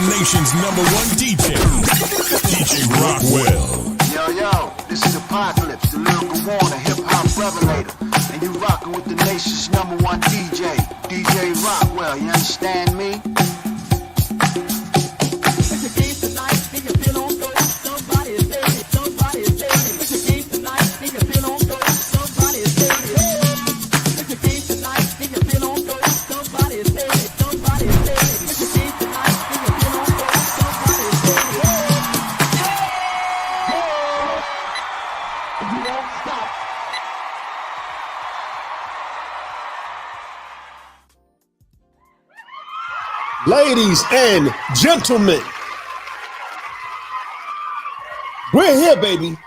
Nation's #1 DJ, DJ Rockwell. Yo, this is Apocalypse, the lyrical warner, hip-hop revelator. And you rockin' with the nation's #1 DJ, DJ Rockwell, you understand me? Ladies and gentlemen, we're here, baby.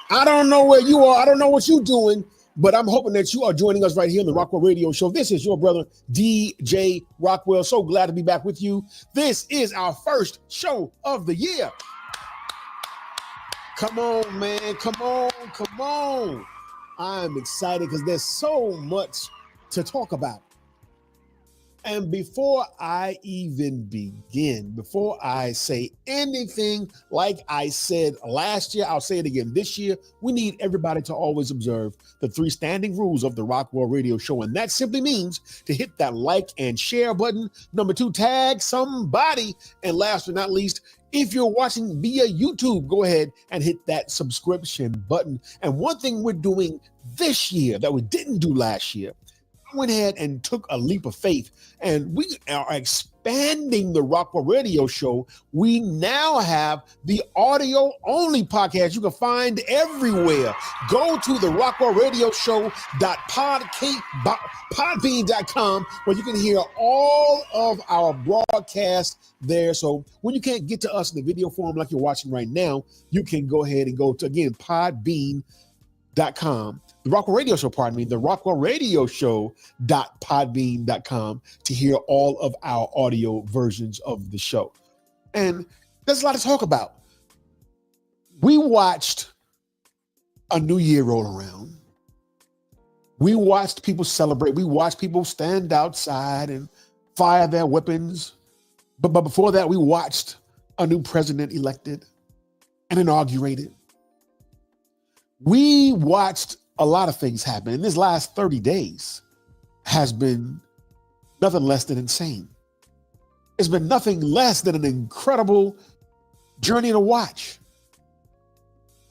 I don't know where you are. I don't know what you're doing, but I'm hoping that you are joining us right here on the Rockwell Radio Show. This is your brother, DJ Rockwell. So glad to be back with you. This is our first show of the year. Come on, man. Come on. I'm excited because there's so much to talk about. And before I even begin, before I say anything like I said last year, I'll say it again this year, we need everybody to always observe the 3 standing rules of the Rockwell Radio Show. And that simply means to hit that like and share button. Number 2, tag somebody. And last but not least, if you're watching via YouTube, go ahead and hit that subscription button. And one thing we're doing this year that we didn't do last year, I went ahead and took a leap of faith, and we are expanding the Rockwell Radio Show. We now have the audio only podcast you can find everywhere. Go to the Rockwell Radio Show.podbean.com where you can hear all of our broadcasts there. So when you can't get to us in the video form like you're watching right now, you can go ahead and go to, again, podbean.com. The Rockwell Radio Show, the Rockwell Radio Show.podbean.com to hear all of our audio versions of the show. And there's a lot to talk about. We watched a new year roll around. We watched people celebrate. We watched people stand outside and fire their weapons. But before that, we watched a new president elected and inaugurated. We watched a lot of things happen. And this last 30 days has been nothing less than insane. It's been nothing less than an incredible journey to watch.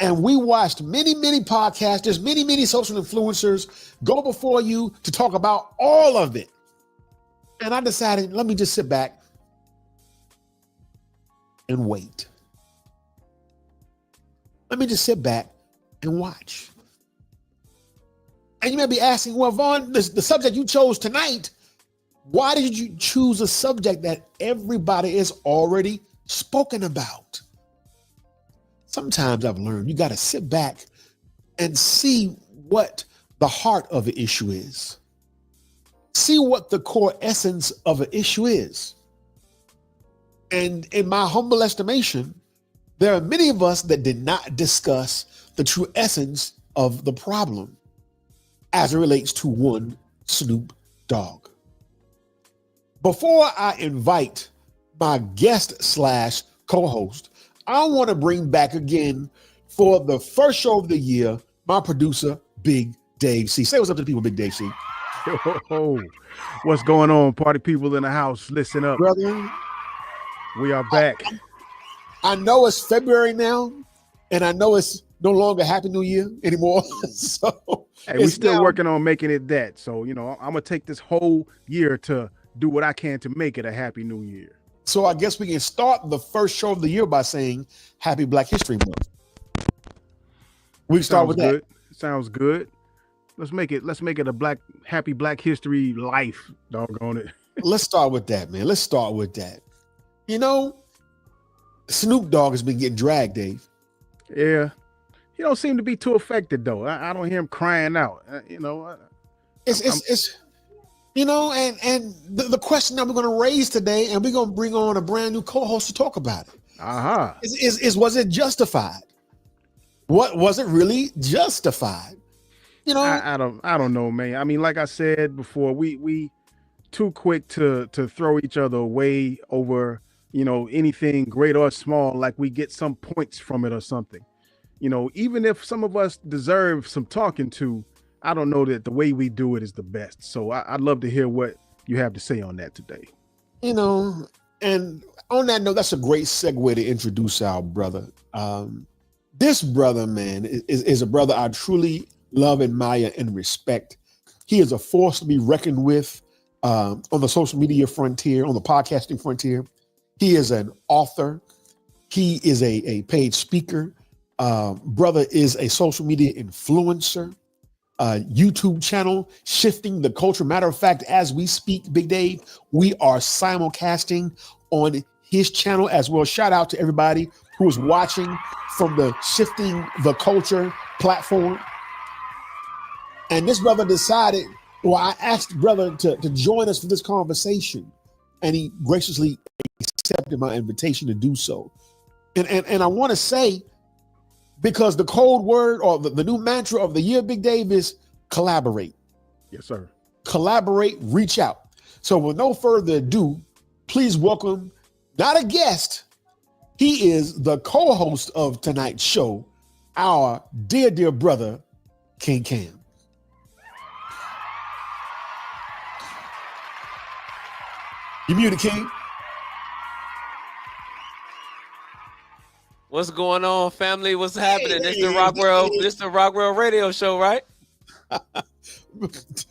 And we watched many podcasters, many social influencers go before you to talk about all of it. And I decided, let me just sit back and wait. Let me just sit back and watch. And you may be asking, well, Vaughn, the subject you chose tonight, why did you choose a subject that everybody is already spoken about? Sometimes I've learned you got to sit back and see what the heart of the issue is. See what the core essence of an issue is. And in my humble estimation, there are many of us that did not discuss the true essence of the problem as it relates to one Snoop Dogg. Before I invite my guest / co-host, I want to bring back again for the first show of the year, my producer, Big Dave C. Say what's up to the people, Big Dave C. Yo, what's going on, party people in the house? Listen up. Brother. We are back. I know it's February now, and I know it's no longer Happy New Year anymore. So hey, we're still working on making it that. So, I'm going to take this whole year to do what I can to make it a Happy New Year. So I guess we can start the first show of the year by saying Happy Black History Month. We can start with that. Sounds good. Let's make it a happy Black History life, doggone it. Let's start with that, man. Let's start with that. Snoop Dogg has been getting dragged, Dave. Yeah. He don't seem to be too affected though. I don't hear him crying out. You know, and the question that we're going to raise today, and we're going to bring on a brand new co-host to talk about it, is was it justified? What was it really justified? You know, I don't know, man. I mean, like I said before, we too quick to throw each other away over, you know, anything great or small, like we get some points from it or something. You know, even if some of us deserve some talking to, I don't know that the way we do it is the best. So I'd love to hear what you have to say on that today. you know, and on that note, that's a great segue to introduce our brother. This brother, man, is a brother I truly love, admire, and respect. He is a force to be reckoned with on the social media frontier, on the podcasting frontier. He is an author. He is a paid speaker. Brother is a social media influencer. YouTube channel, Shifting the Culture. Matter of fact, as we speak, Big Dave, we are simulcasting on his channel as well. Shout out to everybody who is watching from the Shifting the Culture platform. And this brother decided, well, I asked brother to join us for this conversation, and he graciously accepted my invitation to do so. And I want to say, because the code word or the new mantra of the year, Big Dave, is collaborate. Yes, sir. Collaborate, reach out. So with no further ado, please welcome, not a guest, he is the co-host of tonight's show, our dear brother, King Cam. You muted, King. What's going on, family? What's happening? This the Rockwell radio show, right?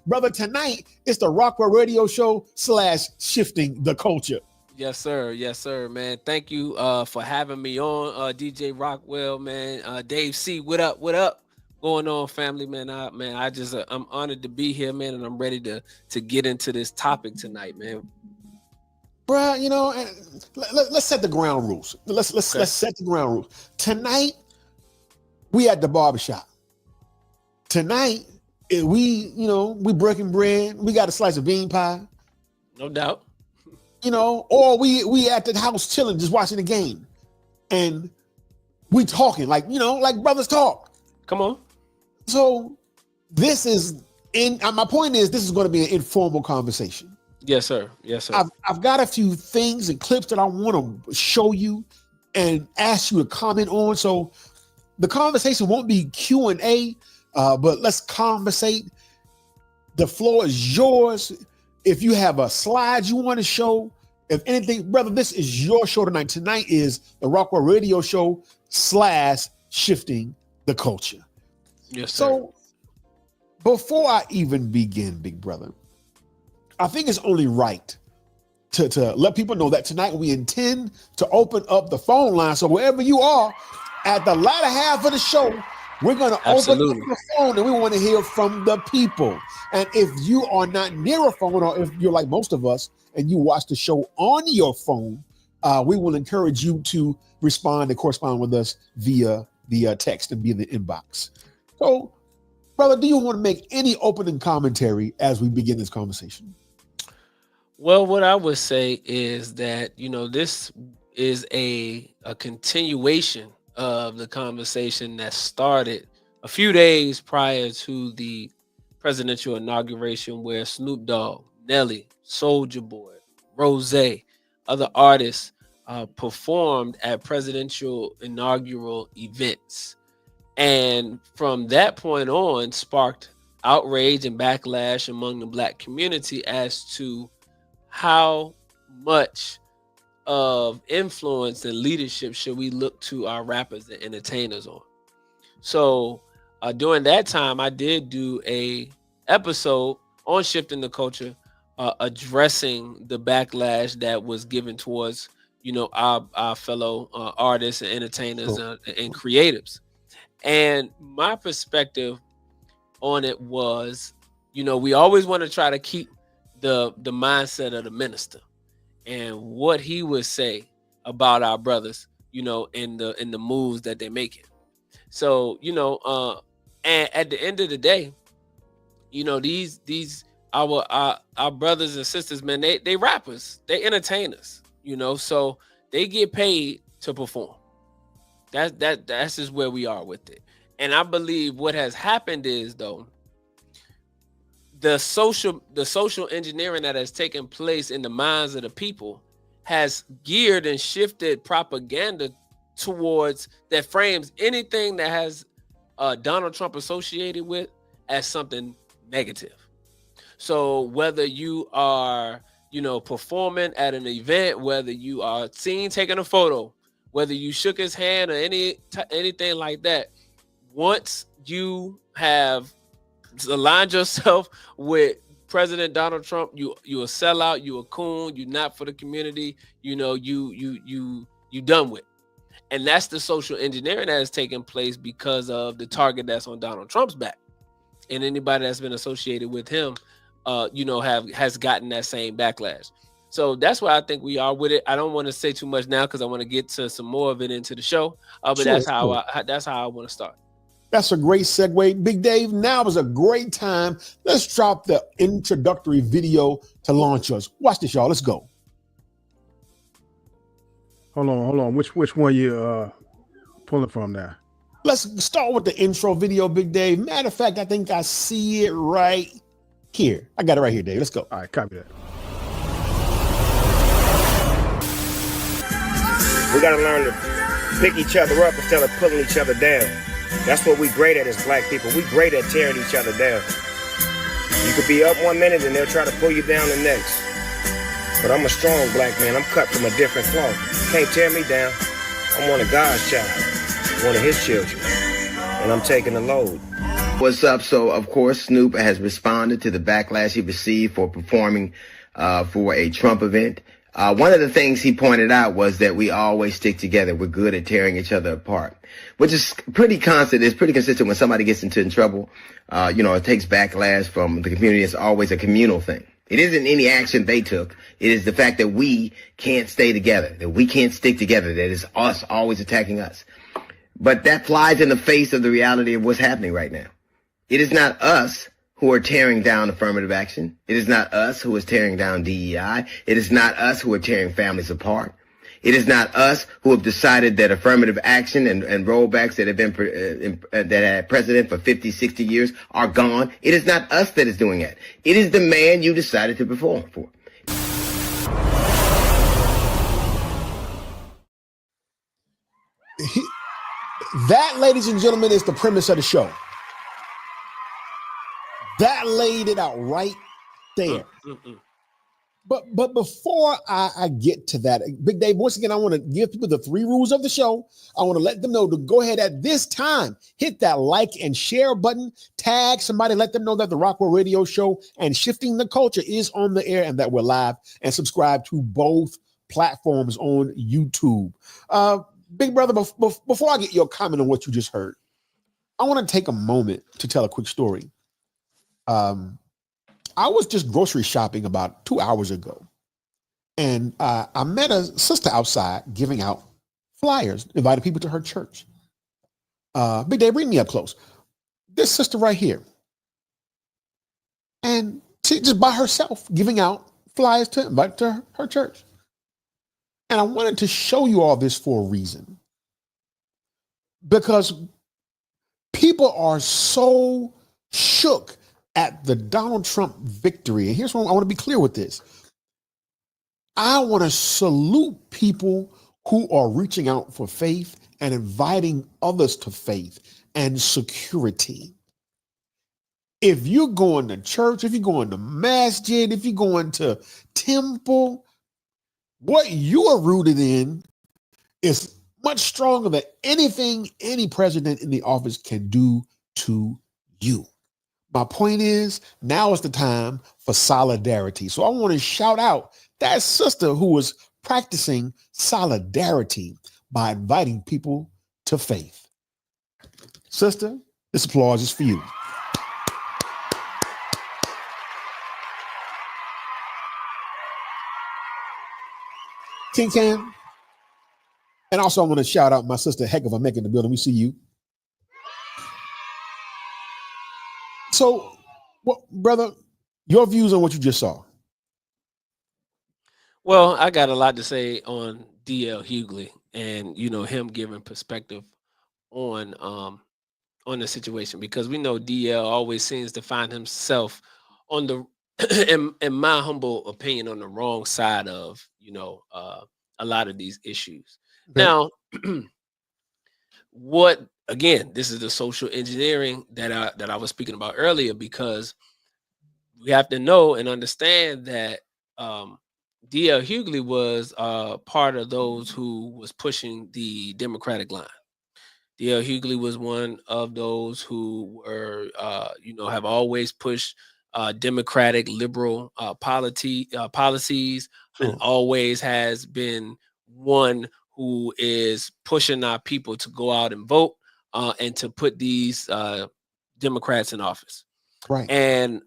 Brother, tonight it's the Rockwell radio show / Shifting the Culture. Yes, sir. Yes, sir, man. Thank you for having me on, DJ Rockwell, man. Dave C, what up? What up? Going on, family, man. I'm honored to be here, man, and I'm ready to get into this topic tonight, man. Bruh, you know, let's set the ground rules. Let's set the ground rules. Tonight, we at the barbershop. Tonight, we breaking bread. We got a slice of bean pie. No doubt. You know, or we at the house chilling, just watching the game. And we talking like brothers talk. Come on. So this is, my point is, this is going to be an informal conversation. Yes, sir. Yes, sir. I've got a few things and clips that I want to show you and ask you to comment on. So the conversation won't be Q&A, but let's conversate. The floor is yours. If you have a slide you want to show, if anything, brother, this is your show tonight. Tonight is the Rockwell radio show / Shifting the Culture. Yes, sir. So before I even begin, big brother, I think it's only right to let people know that tonight we intend to open up the phone line. So wherever you are, at the latter half of the show, we're going to open up the phone and we want to hear from the people. And if you are not near a phone, or if you're like most of us and you watch the show on your phone, we will encourage you to respond and correspond with us via the text and via the inbox. So, brother, do you want to make any opening commentary as we begin this conversation? Well, what I would say is that, this is a continuation of the conversation that started a few days prior to the presidential inauguration, where Snoop Dogg, Nelly, Soulja Boy, Rose, other artists performed at presidential inaugural events. And from that point on, sparked outrage and backlash among the Black community as to how much of influence and leadership should we look to our rappers and entertainers on. So during that time, I did do a episode on Shifting the Culture, addressing the backlash that was given towards, our fellow artists and entertainers and creatives. And my perspective on it was, we always want to try to keep the mindset of the minister and what he would say about our brothers, in the moves that they're making. So, and at the end of the day, these our brothers and sisters, man, they rappers, they entertainers, so they get paid to perform. That's just where we are with it. And I believe what has happened is, though, the social engineering that has taken place in the minds of the people has geared and shifted propaganda towards that frames anything that has Donald Trump associated with as something negative. So whether you are, performing at an event, whether you are seen taking a photo, whether you shook his hand or anything like that, once you have aligned yourself with President Donald Trump, you a sellout, you a coon, you not for the community, you done with. And that's the social engineering that has taken place because of the target that's on Donald Trump's back. And anybody that's been associated with him, has gotten that same backlash. So that's why I think we are with it. I don't want to say too much now because I want to get to some more of it into the show. But Sure, that's how I want to start. That's a great segue. Big Dave, now is a great time. Let's drop the introductory video to launch us. Watch this, y'all. Let's go. Hold on. Which one you pulling from now? Let's start with the intro video, Big Dave. Matter of fact, I think I see it right here. I got it right here, Dave. Let's go. All right, copy that. We gotta learn to pick each other up instead of pulling each other down. That's what we great at as black people. We great at tearing each other down. You could be up 1 minute and they'll try to pull you down the next. But I'm a strong black man. I'm cut from a different cloth. You can't tear me down. I'm one of God's child, one of his children. And I'm taking the load. What's up? So, of course, Snoop has responded to the backlash he received for performing for a Trump event. One of the things he pointed out was that we always stick together. We're good at tearing each other apart, which is pretty constant. It's pretty consistent when somebody gets into trouble. It takes backlash from the community. It's always a communal thing. It isn't any action they took. It is the fact that we can't stay together, that we can't stick together, that it's us always attacking us. But that flies in the face of the reality of what's happening right now. It is not us who are tearing down affirmative action. It is not us who is tearing down DEI. It is not us who are tearing families apart. It is not us who have decided that affirmative action and rollbacks that have been that had precedent for 50, 60 years are gone. It is not us that is doing that. It is the man you decided to perform for. That, ladies and gentlemen, is the premise of the show. That laid it out right there. But before I get to that, Big Dave, once again, I want to give people the 3 rules of the show. I want to let them know to go ahead at this time, hit that like and share button, tag somebody, let them know that the Rockwell Radio Show and Shifting the Culture is on the air and that we're live, and subscribe to both platforms on YouTube. Big brother, before I get your comment on what you just heard, I want to take a moment to tell a quick story. I was just grocery shopping about 2 hours ago, and I met a sister outside giving out flyers, inviting people to her church. Big Dave, bring me up close. This sister right here, and she just by herself giving out flyers to invite to her church. And I wanted to show you all this for a reason, because people are so shook at the Donald Trump victory. And here's what I want to be clear with this. I want to salute people who are reaching out for faith and inviting others to faith and security. If you're going to church, if you're going to masjid, if you're going to temple, what you are rooted in is much stronger than anything any president in the office can do to you. My point is, now is the time for solidarity. So I want to shout out that sister who was practicing solidarity by inviting people to faith. Sister, this applause is for you. Tin Can. And also I want to shout out my sister, Heck of a Mech in the building. We see you. So, well, brother, Your views on what you just saw. Well, I got a lot to say on DL Hughley and him giving perspective on the situation, because we know DL always seems to find himself on the in my humble opinion on the wrong side of a lot of these issues. Okay. Now, what again, this is the social engineering that I was speaking about earlier, because we have to know and understand that DL Hughley was part of those who was pushing the Democratic line. DL Hughley was one of those who were, have always pushed democratic liberal policies, and Sure. always has been one who is pushing our people to go out and vote, and to put these Democrats in office. Right. And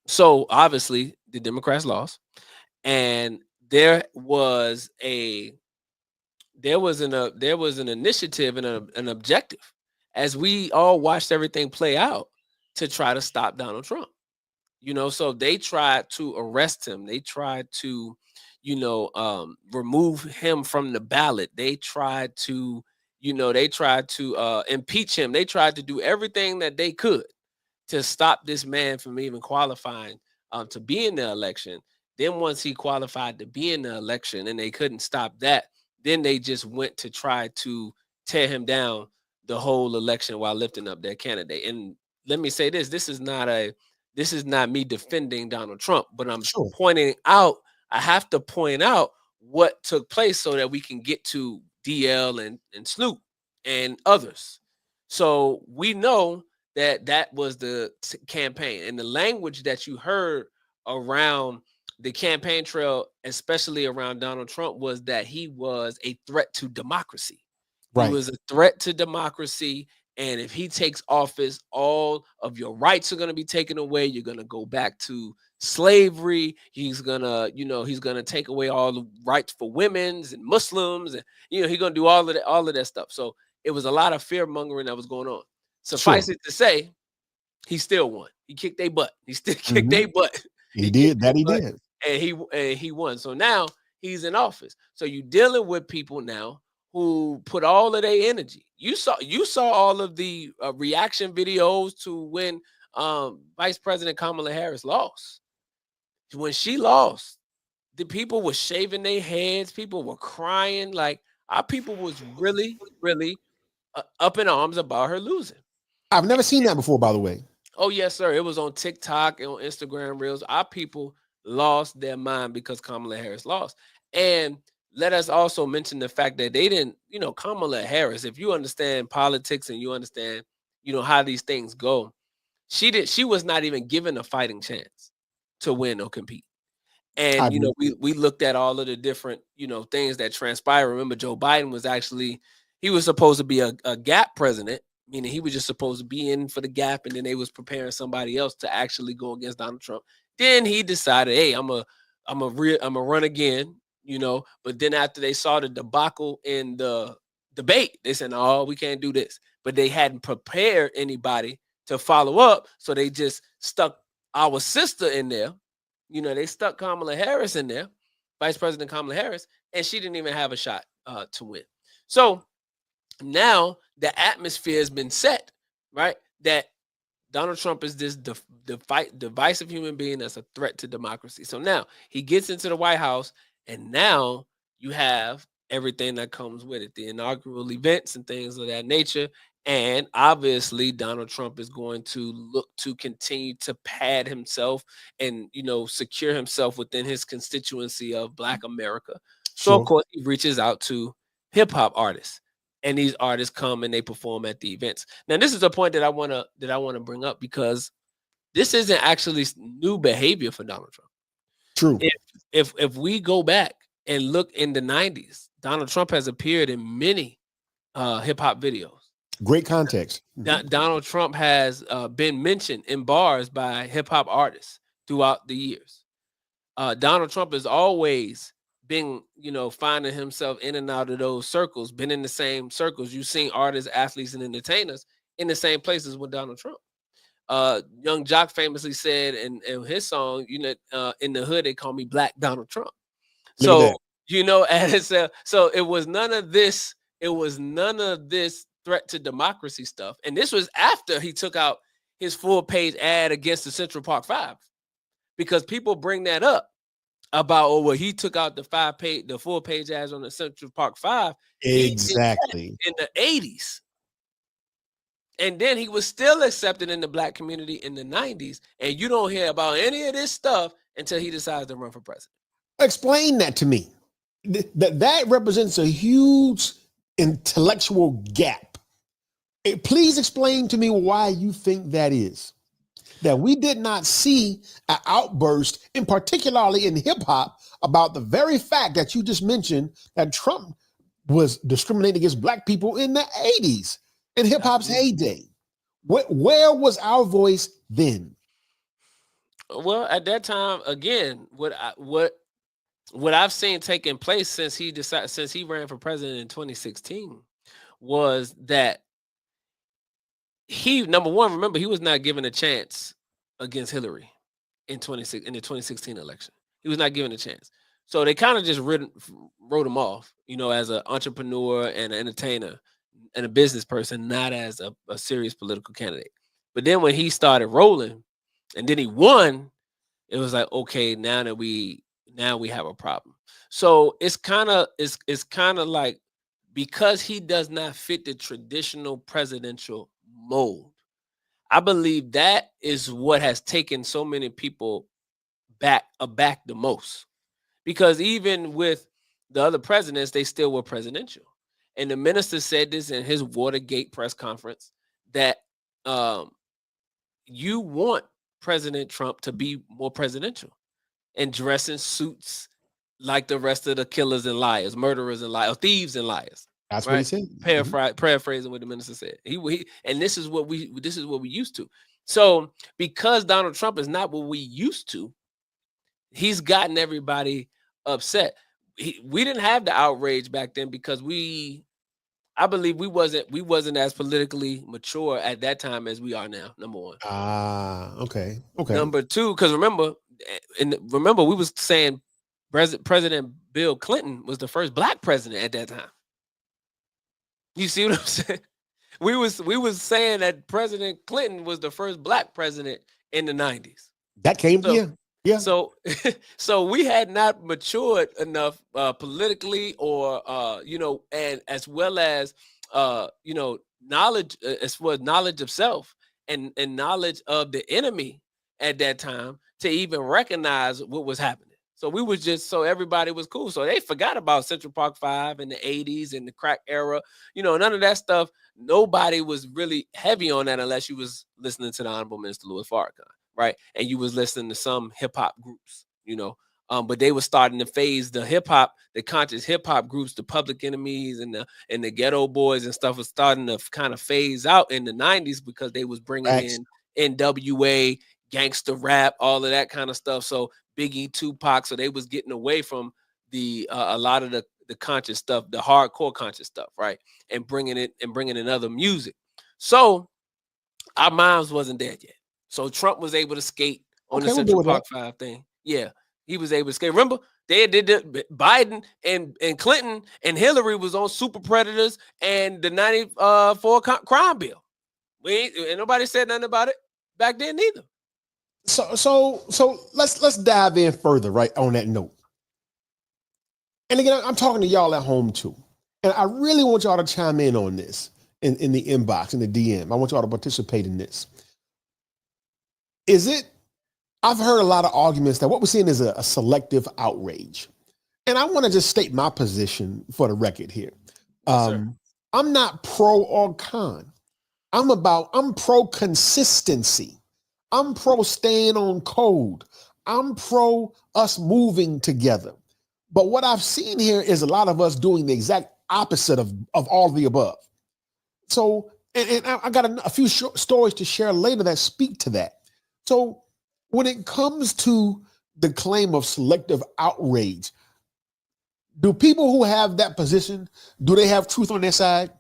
so obviously the Democrats lost, and there was an initiative and an objective, as we all watched everything play out, to try to stop Donald Trump. So they tried to arrest him. They tried to, remove him from the ballot. They tried to, impeach him. They tried to do everything that they could to stop this man from even qualifying to be in the election. Then once he qualified to be in the election and they couldn't stop that, then they just went to try to tear him down the whole election while lifting up their candidate. And let me say this: this is not me defending Donald Trump, but I'm Sure. pointing out. I have to point out what took place so that we can get to DL and Snoop and others. So we know that was the campaign, and the language that you heard around the campaign trail, especially around Donald Trump, was that he was a threat to democracy. Right. He was a threat to democracy. And if he takes office, all of your rights are going to be taken away. You're going to go back to slavery. He's going to take away all the rights for women's and Muslims. And, he's going to do all of that stuff. So it was a lot of fear mongering that was going on. Suffice it to say, he still won. He kicked their butt. He still kicked their butt. He did that. He did. And he won. So now he's in office. So you're dealing with people now who put all of their energy. You saw all of the reaction videos to when Vice President Kamala Harris lost. When she lost, the people were shaving their heads. People were crying. Like, our people was really, really up in arms about her losing. I've never seen that before, by the way. Oh, yes, sir. It was on TikTok and on Instagram Reels. Our people lost their mind because Kamala Harris lost. And let us also mention the fact that they didn't, Kamala Harris, if you understand politics and you understand, how these things go, she was not even given a fighting chance to win or compete. And, we looked at all of the different, things that transpired. Remember, Joe Biden he was supposed to be a gap president, meaning he was just supposed to be in for the gap, and then they was preparing somebody else to actually go against Donald Trump. Then he decided, hey, I'm a run again, But then after they saw the debacle in the debate, they said, no, we can't do this. But they hadn't prepared anybody to follow up, so they just stuck our sister in there. They stuck Kamala Harris in there, Vice President Kamala Harris, and she didn't even have a shot to win. So now the atmosphere has been set, right? That Donald Trump is this divisive human being that's a threat to democracy. So now he gets into the White House, and now you have everything that comes with it, the inaugural events and things of that nature. And obviously, Donald Trump is going to look to continue to pad himself and, secure himself within his constituency of Black America. So, Sure. of course, he reaches out to hip hop artists. And these artists come and they perform at the events. Now, this is a point that I want to bring up, because this isn't actually new behavior for Donald Trump. True. If we go back and look in the 90s, Donald Trump has appeared in many hip hop videos. Great context. Donald Trump has been mentioned in bars by hip hop artists throughout the years. Donald Trump has always been, finding himself in and out of those circles, been in the same circles. You've seen artists, athletes, and entertainers in the same places with Donald Trump. Young Jock famously said in his song, you know, in the hood they call me Black Donald Trump. Look at So that. you know, and so it was none of this. It was none of this threat to democracy stuff. And this was after he took out his full-page ad against the Central Park Five, because people bring that up about, oh, well, he took out the full-page ads on the Central Park Five. He did that Exactly. in the 80s. And then he was still accepted in the black community in the 90s. And you don't hear about any of this stuff until he decides to run for president. Explain that to me. That represents a huge intellectual gap. Please explain to me why you think that is. That we did not see an outburst, in particularly in hip hop, about the very fact that you just mentioned, that Trump was discriminating against black people in the 80s, in hip hop's heyday. Where was our voice then? Well, at that time, again, what I've seen taking place since he ran for president in 2016 was that he, number one, remember, he was not given a chance against Hillary in the 2016 election. He was not given a chance. So they kind of just wrote him off, you know, as an entrepreneur and an entertainer and a business person, not as a serious political candidate. But then when he started rolling and then he won, it was like, okay, now we have a problem. So it's kind of like, because he does not fit the traditional presidential mold, I believe that is what has taken so many people aback the most. Because even with the other presidents, they still were presidential. And the minister said this in his Watergate press conference, that you want President Trump to be more presidential and dress in suits like the rest of the killers and liars, murderers and liars, thieves and liars. That's right? what he said. Paraphrasing what the minister said. He and this is what we used to. So because Donald Trump is not what we used to, he's gotten everybody upset. We didn't have the outrage back then because I believe we wasn't as politically mature at that time as we are now. Number one. Okay. Number two, because remember, we was saying President Bill Clinton was the first black president at that time. You see what I'm saying? We was saying that President Clinton was the first black president in the 90s. That came to you. Yeah. So we had not matured enough politically, or and as well as knowledge, as well as knowledge of self and knowledge of the enemy at that time, to even recognize what was happening. So we was just, so everybody was cool. So they forgot about Central Park 5 in the 80s and the crack era. None of that stuff. Nobody was really heavy on that unless you was listening to the Honorable Minister Louis Farrakhan, right? And you was listening to some hip hop groups, but they were starting to phase the hip hop, the conscious hip hop groups, the Public Enemies and the Ghetto Boys and stuff was starting to kind of phase out in the 90s because they was bringing in NWA, gangster rap, all of that kind of stuff. So Biggie, Tupac, so they was getting away from the a lot of the conscious stuff, the hardcore conscious stuff, right? And bringing in other music. So our minds wasn't there yet. So Trump was able to skate on the Central Park 5 thing. Yeah, he was able to skate. Remember, they did Biden and Clinton and Hillary was on Super Predators and the 94 crime bill. Ain't nobody said nothing about it back then either. So let's dive in further, right, on that note. And again, I'm talking to y'all at home too. And I really want y'all to chime in on this in the inbox, in the DM. I want y'all to participate in this. I've heard a lot of arguments that what we're seeing is a selective outrage. And I want to just state my position for the record here. I'm not pro or con. I'm pro consistency. I'm pro staying on code. I'm pro us moving together. But what I've seen here is a lot of us doing the exact opposite of all of the above. So, and I got a few stories to share later that speak to that. So when it comes to the claim of selective outrage, do people who have that position, do they have truth on their side?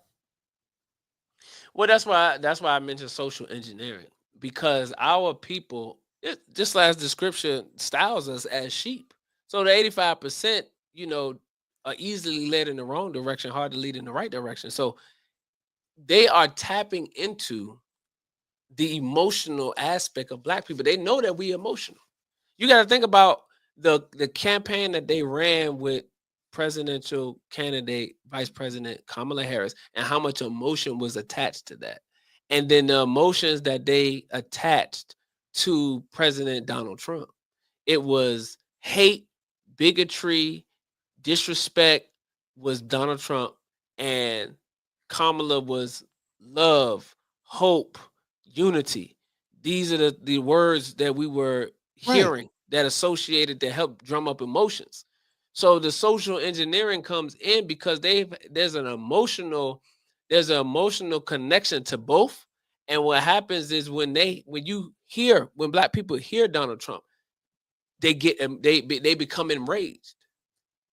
Well, that's why I mentioned social engineering, because our people, just as the scripture styles us as sheep. So the 85%, are easily led in the wrong direction, hard to lead in the right direction. So they are tapping into the emotional aspect of Black people. They know that we emotional. You got to think about the campaign that they ran with presidential candidate Vice President Kamala Harris and how much emotion was attached to that. And then the emotions that they attached to President Donald Trump. It was hate, bigotry, disrespect was Donald Trump, and Kamala was love, hope, unity. These are the words that we were hearing that associated to help drum up emotions. So the social engineering comes in because there's an emotional connection to both. And what happens is when Black people hear Donald Trump, they become enraged.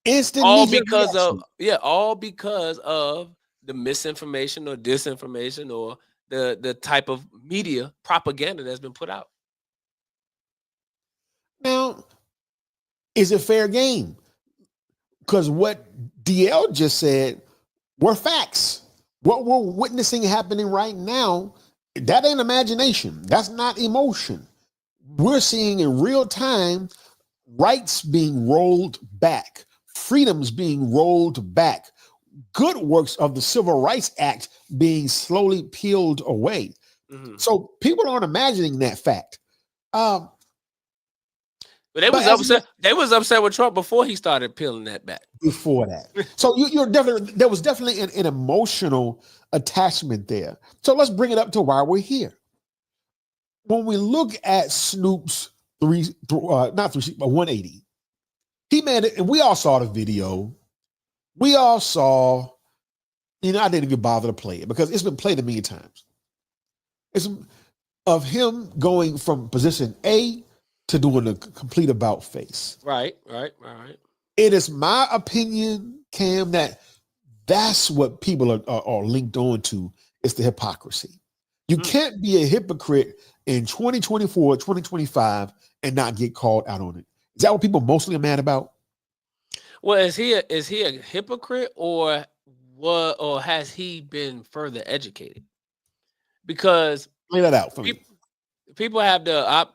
Instant All knee-jerk because of the misinformation or disinformation or the type of media propaganda that's been put out. Now, is it fair game? Because what DL just said were facts. What we're witnessing happening right now, that ain't imagination. That's not emotion. We're seeing in real time rights being rolled back, freedoms being rolled back, good works of the Civil Rights Act being slowly peeled away. Mm-hmm. So people aren't imagining that fact. But they was upset with Trump before he started peeling that back. Before that. So there was definitely an emotional attachment there. So let's bring it up to why we're here. When we look at Snoop's 180, he made it, and we all saw the video. We all saw, I didn't even bother to play it because it's been played a million times. It's of him going from position A to doing a complete about face. Right. It is my opinion, Cam, that's what people are linked on to. It's the hypocrisy. You can't be a hypocrite in 2024, 2025 and not get called out on it. Is that what people mostly are mad about? Well, is he a hypocrite or has he been further educated? Because lay that out for me. People have I'm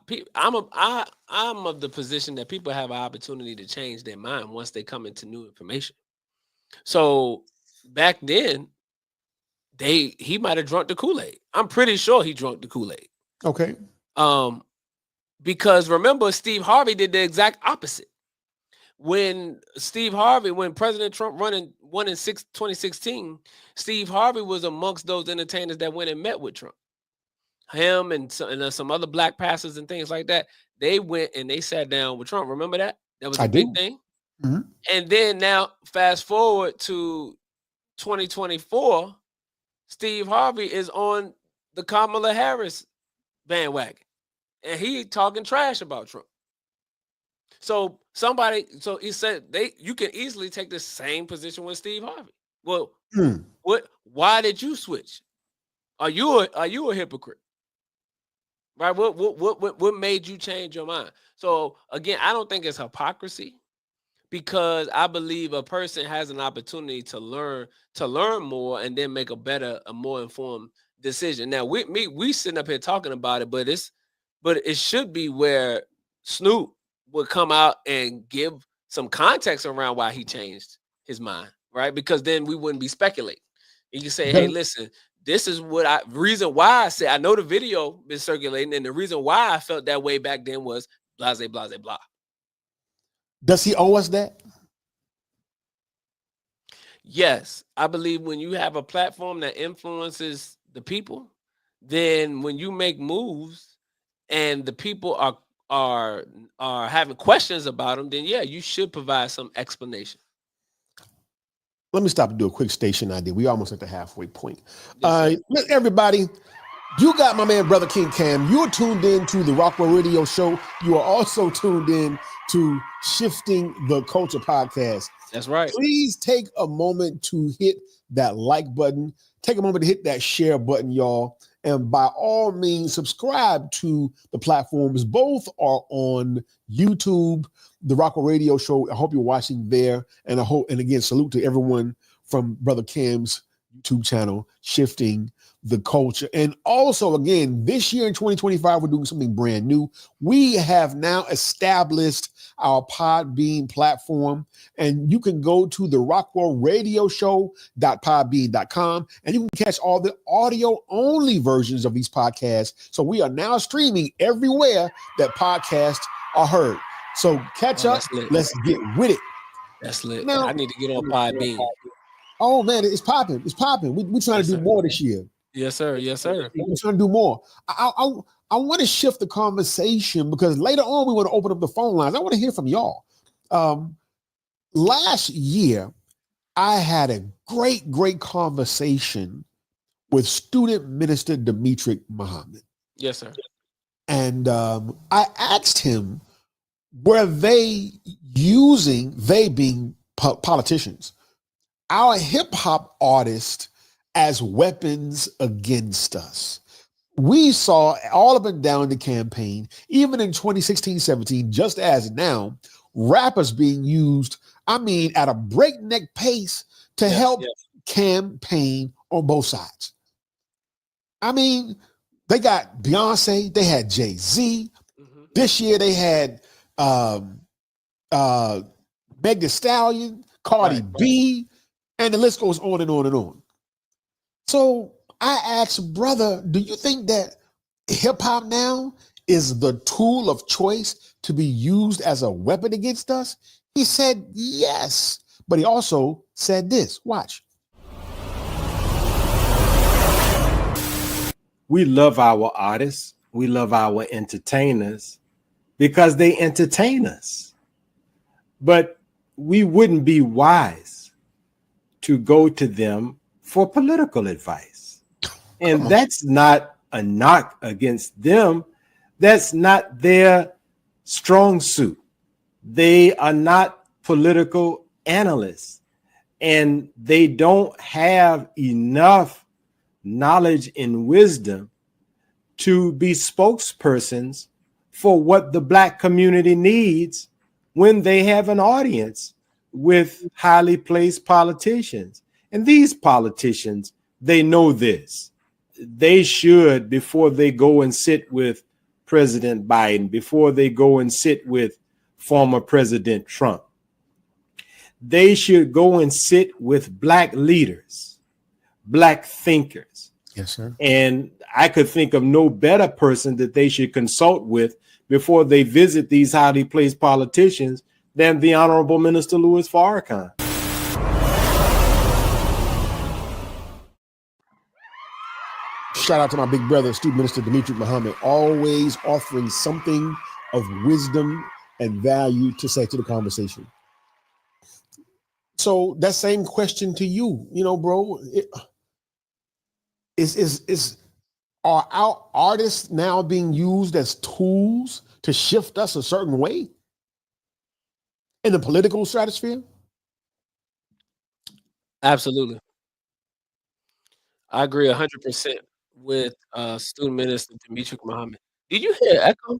of the position that people have an opportunity to change their mind once they come into new information. So back then, he might have drunk the Kool-Aid. I'm pretty sure he drunk the Kool-Aid. Okay. Because remember, Steve Harvey did the exact opposite. When President Trump won in 2016, Steve Harvey was amongst those entertainers that went and met with Trump. Him and some other Black pastors and things like that. They went and they sat down with Trump. Remember that? That was a big thing. Mm-hmm. And then now, fast forward to 2024, Steve Harvey is on the Kamala Harris bandwagon, and he talking trash about Trump. So he said you can easily take the same position with Steve Harvey. Well, why did you switch? Are you a hypocrite? Right? What made you change your mind? So again, I don't think it's hypocrisy, because I believe a person has an opportunity to learn more and then make a more informed decision. Now, we sitting up here talking about it, but it should be where Snoop would come out and give some context around why he changed his mind, right? Because then we wouldn't be speculating. You can say, hey, listen, this is reason why I said, I know the video been circulating, and the reason why I felt that way back then was blah, blah, blah, blah. Does he owe us that? Yes. I believe when you have a platform that influences the people, then when you make moves and the people are having questions about them, then yeah, you should provide some explanation. Let me stop and do a quick station ID. We almost at the halfway point. Everybody, you got my man, Brother King Cam. You're tuned in to the Rockwell Radio Show. You are also tuned in to Shifting the Culture Podcast. That's right. Please take a moment to hit that like button. Take a moment to hit that share button, y'all. And by all means, subscribe to the platforms. Both are on YouTube, the Rockwell Radio Show. I hope you're watching there. And again, salute to everyone from Brother Cam's YouTube channel, Shifting the Culture. And also, again, this year in 2025, we're doing something brand new. We have now established our Podbean platform, and you can go to the Rockwell Radio Show.podbean.com, and you can catch all the audio only versions of these podcasts. So we are now streaming everywhere that podcasts are heard. So catch up. Let's get with it. That's lit. Now, I need to get on Podbean. Oh man, it's popping. It's popping. We're trying to do more this year. Yes, sir. Yes, sir. We're trying to do more. I want to shift the conversation because later on we want to open up the phone lines. I want to hear from y'all. Last year, I had a great conversation with student minister Demetric Muhammad. Yes, sir. And I asked him, were they being politicians, our hip hop artists as weapons against us? We saw all up and down the campaign, even in 2016-17, just as now, rappers being used, at a breakneck pace to help campaign on both sides. They got Beyonce, they had Jay-Z. Mm-hmm. This year they had Meg Thee Stallion, Cardi B, and the list goes on and on and on. So I asked, brother, do you think that hip hop now is the tool of choice to be used as a weapon against us? He said yes, but he also said this. Watch. We love our artists. We love our entertainers because they entertain us. But we wouldn't be wise to go to them for political advice. And that's not a knock against them. That's not their strong suit. They are not political analysts, and they don't have enough knowledge and wisdom to be spokespersons for what the Black community needs when they have an audience with highly placed politicians. And these politicians, they know this. They should, before they go and sit with President Biden, before they go and sit with former President Trump, they should go and sit with Black leaders, Black thinkers. Yes, sir. And I could think of no better person that they should consult with before they visit these highly placed politicians than the Honorable Minister Louis Farrakhan. Shout out to my big brother, Student Minister Demetric Muhammad, always offering something of wisdom and value to say to the conversation. So that same question to you, bro, are our artists now being used as tools to shift us a certain way in the political stratosphere? Absolutely. I agree 100% with Student Minister Demetric Muhammad. Did you hear echo?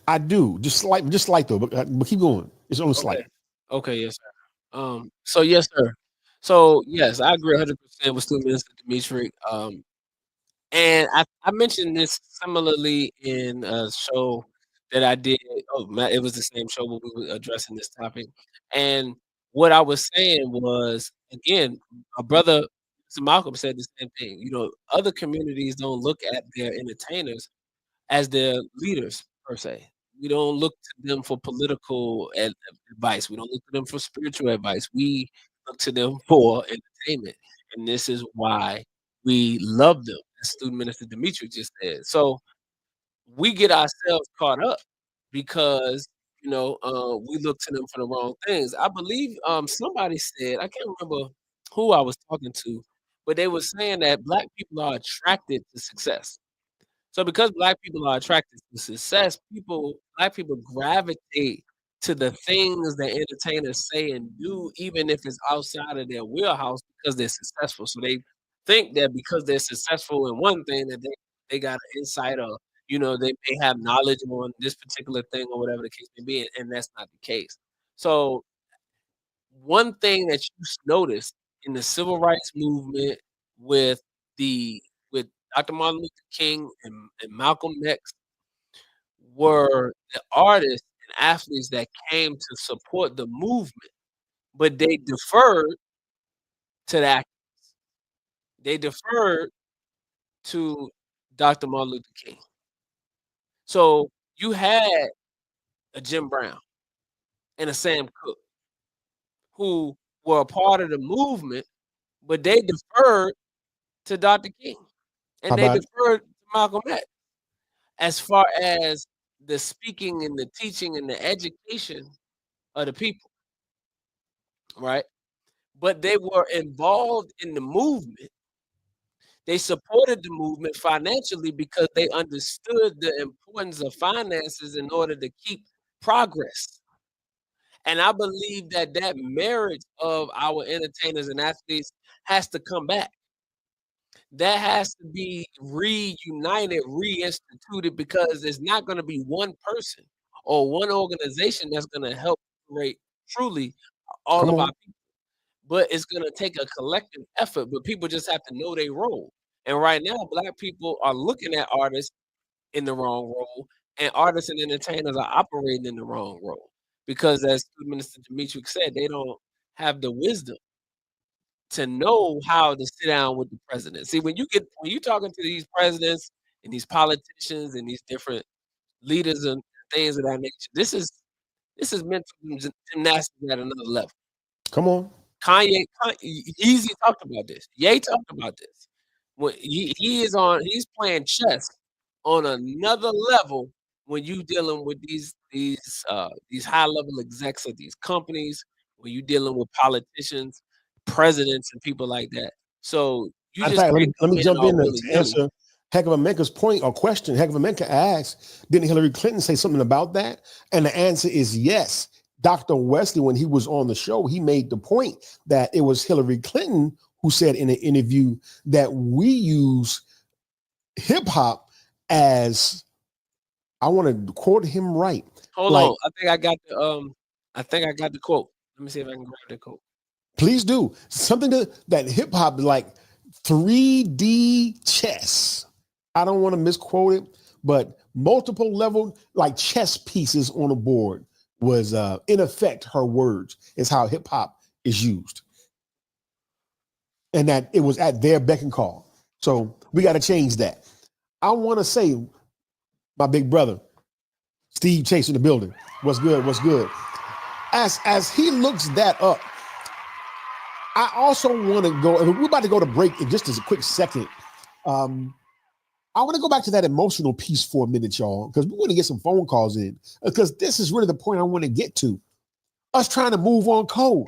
I do, just slight though, but keep going. It's only slight. Okay, yes, sir. So yes, sir. So yes, I agree 100% with Student Minister Demetric. And I mentioned this similarly in a show that I did. It was the same show where we were addressing this topic. And what I was saying was, again, a brother, Mr. Malcolm, said the same thing. Other communities don't look at their entertainers as their leaders per se. We don't look to them for political advice. We don't look to them for spiritual advice. We look to them for entertainment. And this is why we love them, as Student Minister Dimitri just said. So we get ourselves caught up because, we look to them for the wrong things. I believe somebody said, I can't remember who I was talking to, but they were saying that Black people are attracted to success. So because Black people are attracted to success, Black people gravitate to the things that entertainers say and do, even if it's outside of their wheelhouse, because they're successful. So they think that because they're successful in one thing that they got an insight or they may have knowledge on this particular thing or whatever the case may be, and that's not the case. So one thing that you noticed in the civil rights movement with with Dr. Martin Luther King and Malcolm X were the artists and athletes that came to support the movement, but they deferred to that. They deferred to Dr. Martin Luther King. So you had a Jim Brown and a Sam Cooke who were a part of the movement, but they deferred to Dr. King How and they about it? deferred to Malcolm X as far as the speaking and the teaching and the education of the people, right? But they were involved in the movement. They supported the movement financially because they understood the importance of finances in order to keep progress. And I believe that that marriage of our entertainers and athletes has to come back. That has to be reunited, reinstituted, because it's not going to be one person or one organization that's going to help create truly all Come of our on. people. But it's going to take a collective effort, but people just have to know their role. And right now, Black people are looking at artists in the wrong role, and artists and entertainers are operating in the wrong role because, as Minister Demetrius said, they don't have the wisdom to know how to sit down with the president. See, when you're talking to these presidents and these politicians and these different leaders and things of that nature, this is mental gymnastics at another level. Come on. Kanye, Yeezy talked about this. Ye talked about this. When he's playing chess on another level when you dealing with these high level execs of these companies, when you dealing with politicians, presidents, and people like that. So you In just fact, can't let me come in jump all in willy to nilly. answer Heck of a Maker's point or question. Heck of a Maker asked, didn't Hillary Clinton say something about that? And the answer is yes. Dr. Wesley, when he was on the show, he made the point that it was Hillary Clinton who said in an interview that we use hip hop as, I want to quote him right. Hold Like, on, I think I got the quote. Let me see if I can grab the quote. please do something that hip hop like 3D chess. I don't want to misquote it, but multiple level like chess pieces on a board was in effect her words is how hip hop is used. And that it was at their beck and call. So we got to change that. I want to say my big brother, Steve Chase in the building. What's good? What's good? As he looks that up, I also want to go, and we're about to go to break in just as a quick second. I want to go back to that emotional piece for a minute, y'all, because we want to get some phone calls in, because this is really the point I want to get to. Us trying to move on code.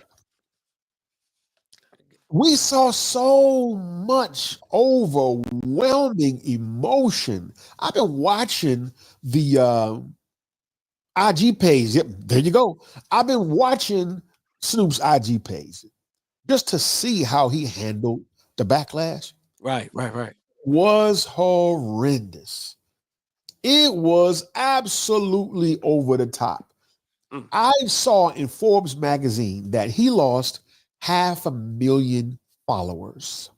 We saw so much overwhelming emotion. I've been watching the IG page. Yep, there you go. I've been watching Snoop's IG page just to see how he handled the backlash. Right. Was horrendous. It was absolutely over the top. I saw in Forbes magazine that he lost 500,000 followers.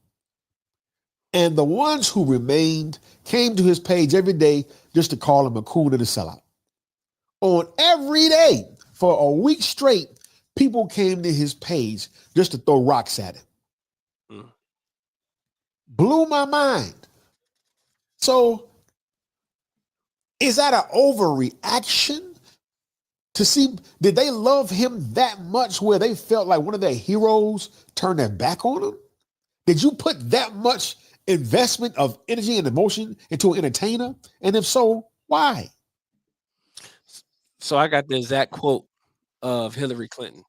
And the ones who remained came to his page every day just to call him a coon and a sellout. On every day for a week straight, people came to his page just to throw rocks at him. Blew my mind. So is that an overreaction to see, did they love him that much where they felt like one of their heroes turned their back on him? Did you put that much investment of energy and emotion into an entertainer? And if so, why? So I got the exact quote of Hillary Clinton.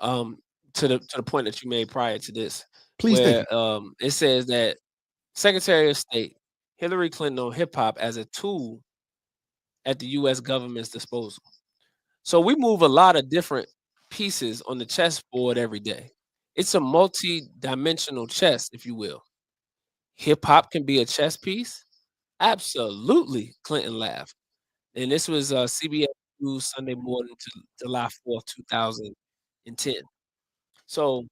To the point that you made prior to this, Please, where thank it says that Secretary of State Hillary Clinton on hip hop as a tool at the U.S. government's disposal. So we move a lot of different pieces on the chessboard every day. It's a multi-dimensional chess, if you will. hip hop can be a chess piece? Absolutely, Clinton laughed. And this was CBS News Sunday morning to July 4th, 2010. So,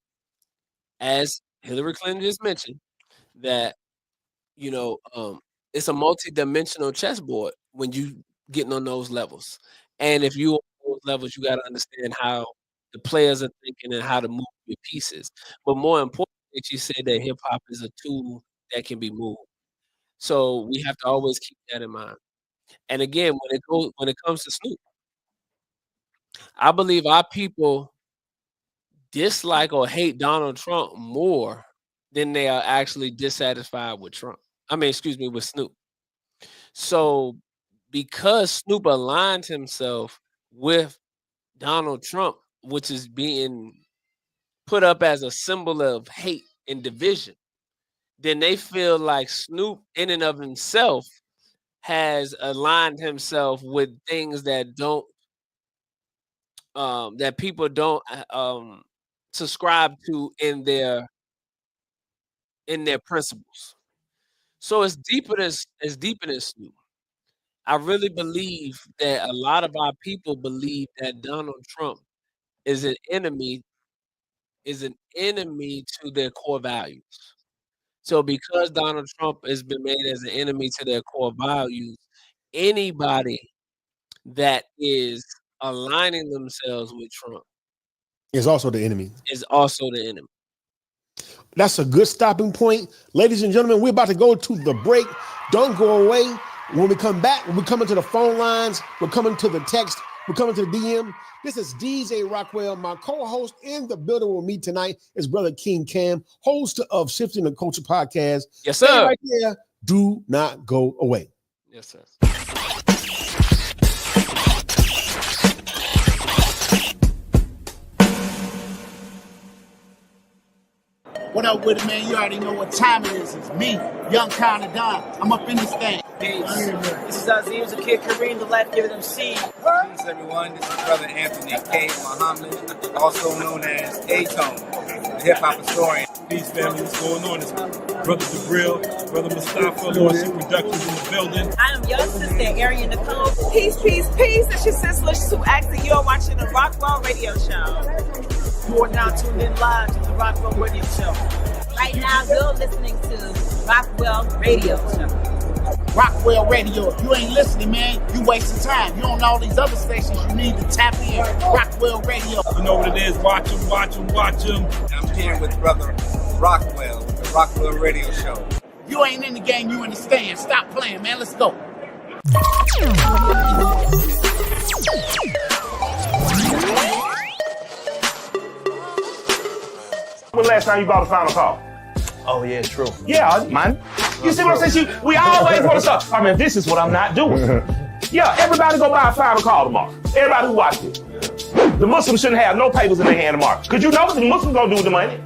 as Hillary Clinton just mentioned, that you know, it's a multi-dimensional chessboard when you getting on those levels. And if you on those levels, you got to understand how the players are thinking and how to move your pieces. But more importantly, she said that hip hop is a tool that can be moved. So we have to always keep that in mind. And again, when it comes to Snoop, I believe our people dislike or hate Donald Trump more than they are actually dissatisfied with Trump. I mean, excuse me, with Snoop. So because Snoop aligned himself with Donald Trump, which is being put up as a symbol of hate and division, then they feel like Snoop in and of himself has aligned himself with things that don't that people don't subscribe to in their principles. So it's deeper than Snoop. I really believe that a lot of our people believe that Donald Trump is an enemy to their core values. So because Donald Trump has been made as an enemy to their core values, anybody that is aligning themselves with Trump Is also the enemy. is also the enemy. That's a good stopping point. Ladies and gentlemen, we're about to go to the break. Don't go away. When we come back, we're coming to the phone lines. We're coming to the text. We're coming to the DM. This is DJ Rockwell. My co-host in the building with me tonight is Brother King Cam, host of Shifting the Culture podcast. Yes, sir. Stay right there. Do not go away. Yes, sir. What up with it, man? You already know what time it is. It's me, Young Kind of Don. I'm up in this thing. Peace. This is Aziz, the Kid Kareem, the Life Giving MC. Peace, everyone. This is Brother Anthony K. Muhammad, also known as A-Tone, the hip-hop historian. Peace, family. What's going on? It's Brother Jabril, Brother Mustafa, Lordship Productions in the building. I am your sister, Arian Nicole. Peace, peace, peace. It's your sister, Sue Axel. You're watching the Rockwell Radio Show. You are now tuned in live to the Rockwell Radio Show. Right now, you're listening to Rockwell Radio Show. Rockwell Radio. If you ain't listening, man, you wasting time. You on all these other stations, you need to tap in. Rockwell Radio. You know what it is. Watch them, watch them, watch them. I'm here with Brother Rockwell, the Rockwell Radio Show. You ain't in the game, you in the stand. Stop playing, man. Let's go. When last time you bought a Final Call? Oh, yeah, true. Yeah, man. You see what I'm saying? We always want to start. I mean, this is what I'm not doing. Yeah, everybody go buy a Final Call tomorrow. Everybody who watched it. The Muslims shouldn't have no papers in their hand tomorrow. Because you know what the Muslims going to do with the money?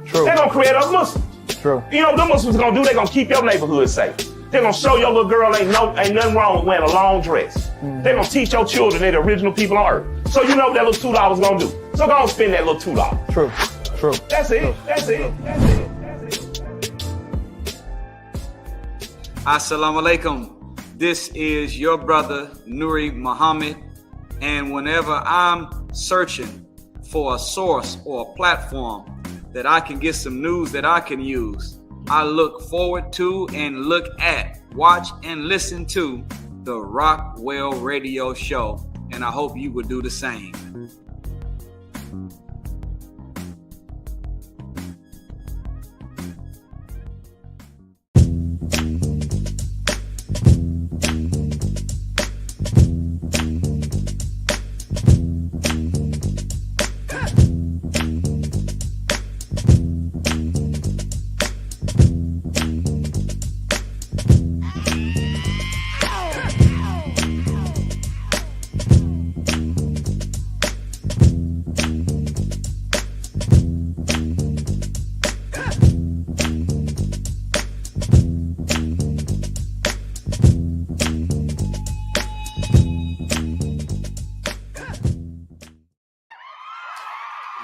True. They're going to create other Muslims. True. You know what the Muslims going to do? They're going to keep your neighborhood safe. They're going to show your little girl ain't nothing wrong with wearing a long dress. They're going to teach your children they're the original people on earth. So you know what that little $2 going to do. So go and spend that little $2. True. True. That's it. True. That's it. That's it. That's it. Assalamu alaikum. This is your brother, Nuri Muhammad. And whenever I'm searching for a source or a platform that I can get some news that I can use, I look forward to and look at, watch and listen to the Rockwell Radio Show. And I hope you would do the same.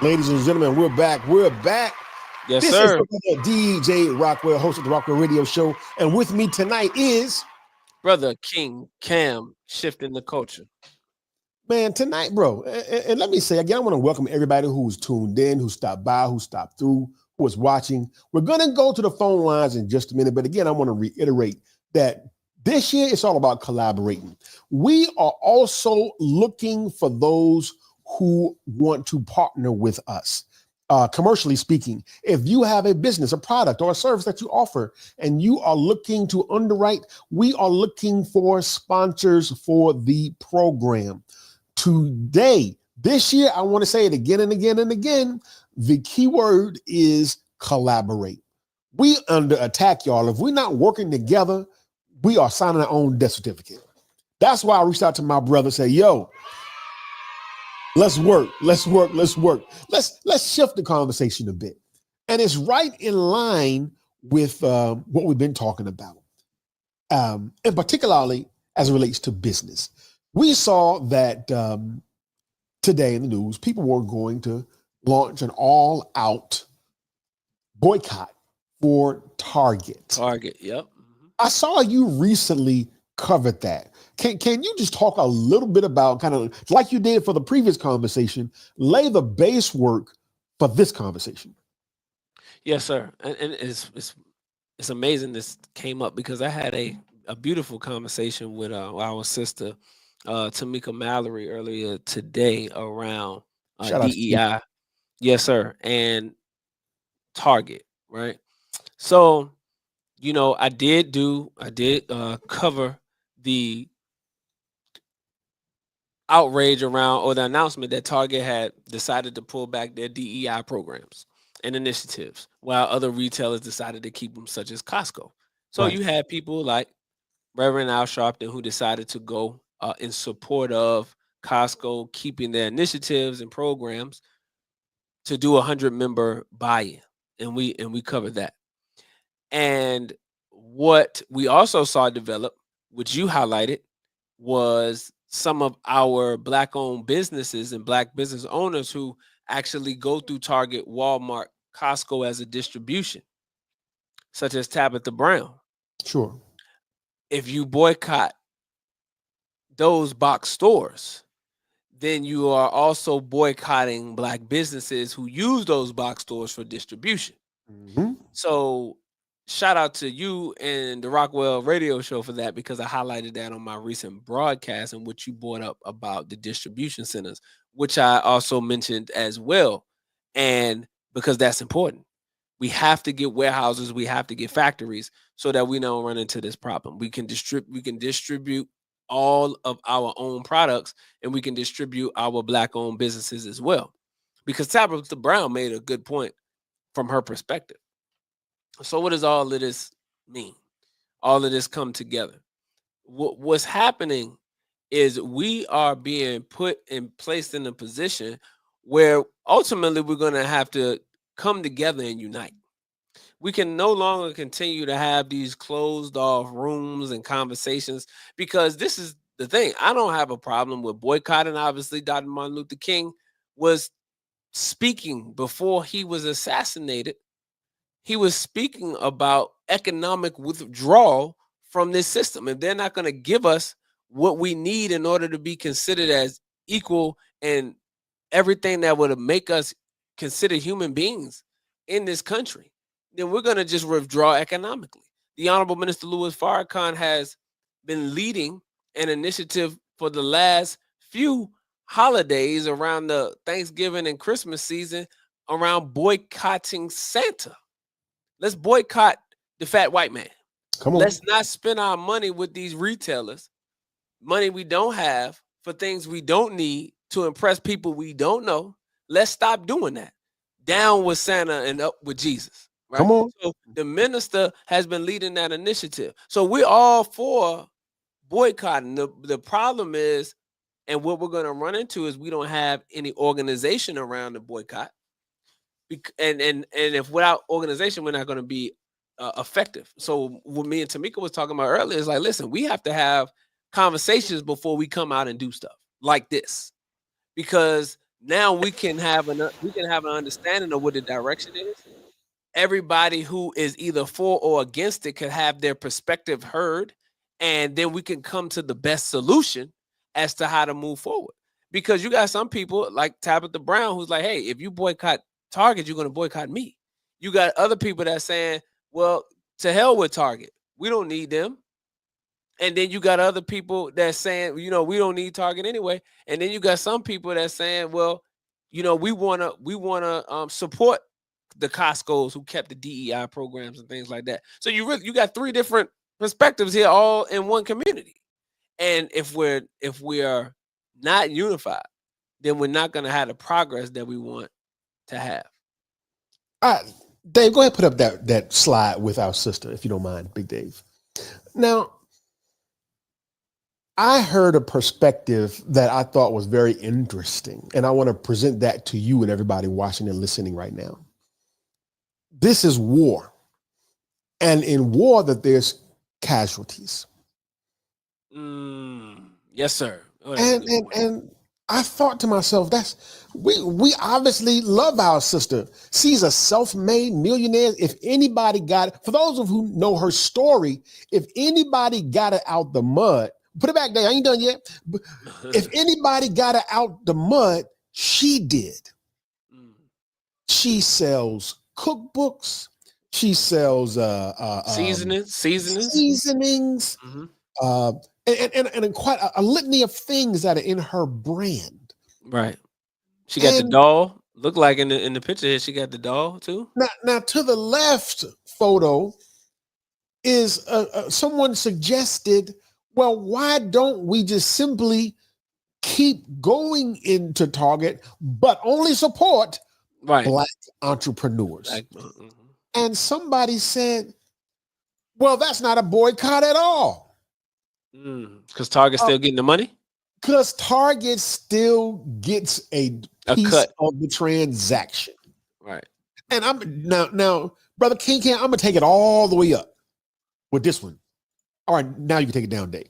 Ladies and gentlemen, we're back. We're back. Yes, This sir. is the brother DJ Rockwell, host of the Rockwell Radio Show. And with me tonight is Brother King Cam, shifting the culture. man, tonight, bro. And let me say again, I want to welcome everybody who's tuned in, who stopped by, who stopped through, who was watching. We're going to go to the phone lines in just a minute. But again, I want to reiterate that this year it's all about collaborating. We are also looking for those who want to partner with us. Commercially speaking, if you have a business, a product, or a service that you offer, and you are looking to underwrite, we are looking for sponsors for the program. Today, this year, I want to say it again and again and again. The key word is collaborate. We under attack, y'all. If we're not working together, we are signing our own death certificate. That's why I reached out to my brother and said, yo, let's work. Let's shift the conversation a bit. And it's right in line with what we've been talking about, and particularly as it relates to business. We saw that today in the news, people were going to launch an all-out boycott for Target. Target, yep. I saw you recently covered that. Can you just talk a little bit about, kind of like you did for the previous conversation, lay the base work for this conversation? Yes, sir. And it's amazing this came up because I had a beautiful conversation with our sister Tamika Mallory earlier today around Shout out to DEI. Yes, sir. And Target, right? So, you know, I did cover the outrage around, or the announcement that Target had decided to pull back their DEI programs and initiatives, while other retailers decided to keep them, such as Costco. So Right. you had people like Reverend Al Sharpton who decided to go in support of Costco keeping their initiatives and programs to do 100-member buy-in, and we covered that. And what we also saw develop, which you highlighted, was some of our Black-owned businesses and Black business owners who actually go through Target, Walmart, Costco as a distribution, such as Tabitha Brown. Sure. If you boycott those box stores, then you are also boycotting Black businesses who use those box stores for distribution. Mm-hmm. So shout out to you and the Rockwell Radio Show for that, because I highlighted that on my recent broadcast, in which you brought up about the distribution centers, which I also mentioned as well. And because that's important, we have to get warehouses, we have to get factories, so that we don't run into this problem. We can distribute all of our own products, and we can distribute our Black-owned businesses as well. Because Tabitha Brown made a good point from her perspective. So what does all of this mean? All of this come together. What's happening is we are being put and placed in a position where ultimately we're going to have to come together and unite. We can no longer continue to have these closed off rooms and conversations, because this is the thing. I don't have a problem with boycotting. Obviously, Dr. Martin Luther King was speaking before he was assassinated. He was speaking about economic withdrawal from this system, and they're not going to give us what we need in order to be considered as equal and everything that would make us considered human beings in this country. Then we're going to just withdraw economically. The Honorable Minister Louis Farrakhan has been leading an initiative for the last few holidays around the Thanksgiving and Christmas season around boycotting Santa. Let's boycott the fat white man. Come on. Let's not spend our money with these retailers, money we don't have, for things we don't need, to impress people we don't know. Let's stop doing that. Down with Santa and up with Jesus. Right? Come on. So the minister has been leading that initiative. So we're all for boycotting. The problem is, and what we're going to run into, is we don't have any organization around the boycott. And if without organization, we're not going to be effective. So what me and Tamika was talking about earlier is like, listen, we have to have conversations before we come out and do stuff like this, because now we can have an understanding of what the direction is, everybody who is either for or against it could have their perspective heard, and then we can come to the best solution as to how to move forward. Because you got some people like Tabitha Brown who's like, hey, if you boycott Target, you're going to boycott me. You got other people that saying, well, to hell with Target. We don't need them. And then you got other people that saying, we don't need Target anyway. And then you got some people that saying, well, we wanna support the Costco's who kept the DEI programs and things like that. So you got three different perspectives here, all in one community. And if we are not unified, then we're not going to have the progress that we want to have. Dave, go ahead and put up that slide with our sister, if you don't mind, Big Dave. Now, I heard a perspective that I thought was very interesting, and I want to present that to you and everybody watching and listening right now. This is war, and in war that there's casualties. Yes, sir. And I thought to myself, we obviously love our sister. She's a self-made millionaire. If anybody got it, for those of who know her story, if anybody got it out the mud, put it back there. I ain't done yet. But if anybody got it out the mud, she did. She sells cookbooks. She sells seasonings. And quite a litany of things that are in her brand. Right. She got the doll. Look like in the picture here, she got the doll too. Now to the left photo is someone suggested, well, why don't we just simply keep going into Target, but only support Black entrepreneurs? And somebody said, well, that's not a boycott at all. Because Target's still getting the money? Because Target still gets a piece cut of the transaction. Right. And I'm now, Brother King, I'm gonna take it all the way up with this one. All right, now you can take it down, Dave.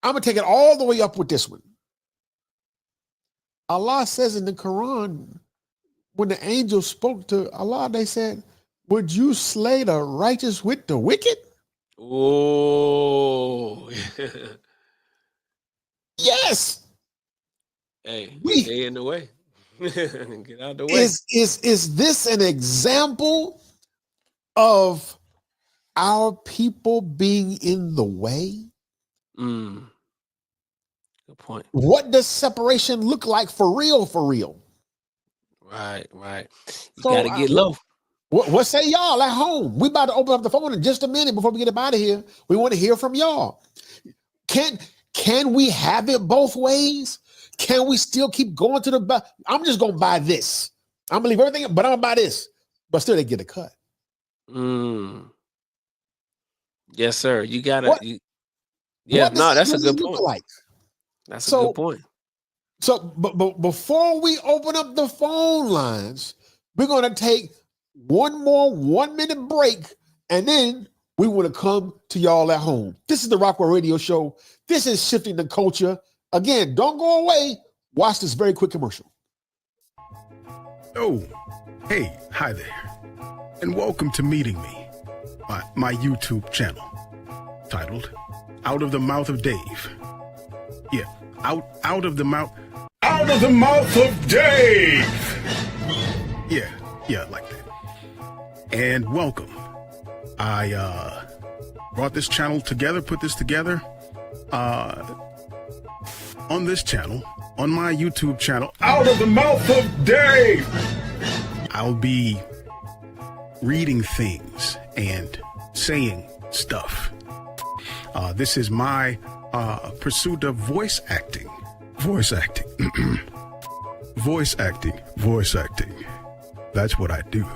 I'm gonna take it all the way up with this one. Allah says in the Quran, when the angels spoke to Allah, they said, would you slay the righteous with the wicked? Oh, yes. Hey, stay in the way. Get out the way. Is this an example of our people being in the way? Good point. What does separation look like for real? Right. You gotta get low. What say y'all at home? We about to open up the phone in just a minute before we get up out of here. We want to hear from y'all. Can we have it both ways? Can we still keep going to the I'm just gonna buy this. I'm gonna leave everything, but I'm gonna buy this. But still they get a cut. Yes, sir. You gotta that's a good point. Like? That's a good point. So but before we open up the phone lines, we're gonna take one more 1 minute break, and then we want to come to y'all at home. This is the Rockwell Radio Show. This is Shifting the Culture. Again, don't go away. Watch this very quick commercial. Oh, hey, hi there. And welcome to Meeting Me, my YouTube channel, titled Out of the Mouth of Dave. Yeah, out of the mouth. Out of the mouth of Dave! Yeah, like that. And welcome. I brought this channel together, put this together on this channel, on my YouTube channel. Out of the mouth of Dave! I'll be reading things and saying stuff. This is my pursuit of voice acting. Voice acting. That's what I do.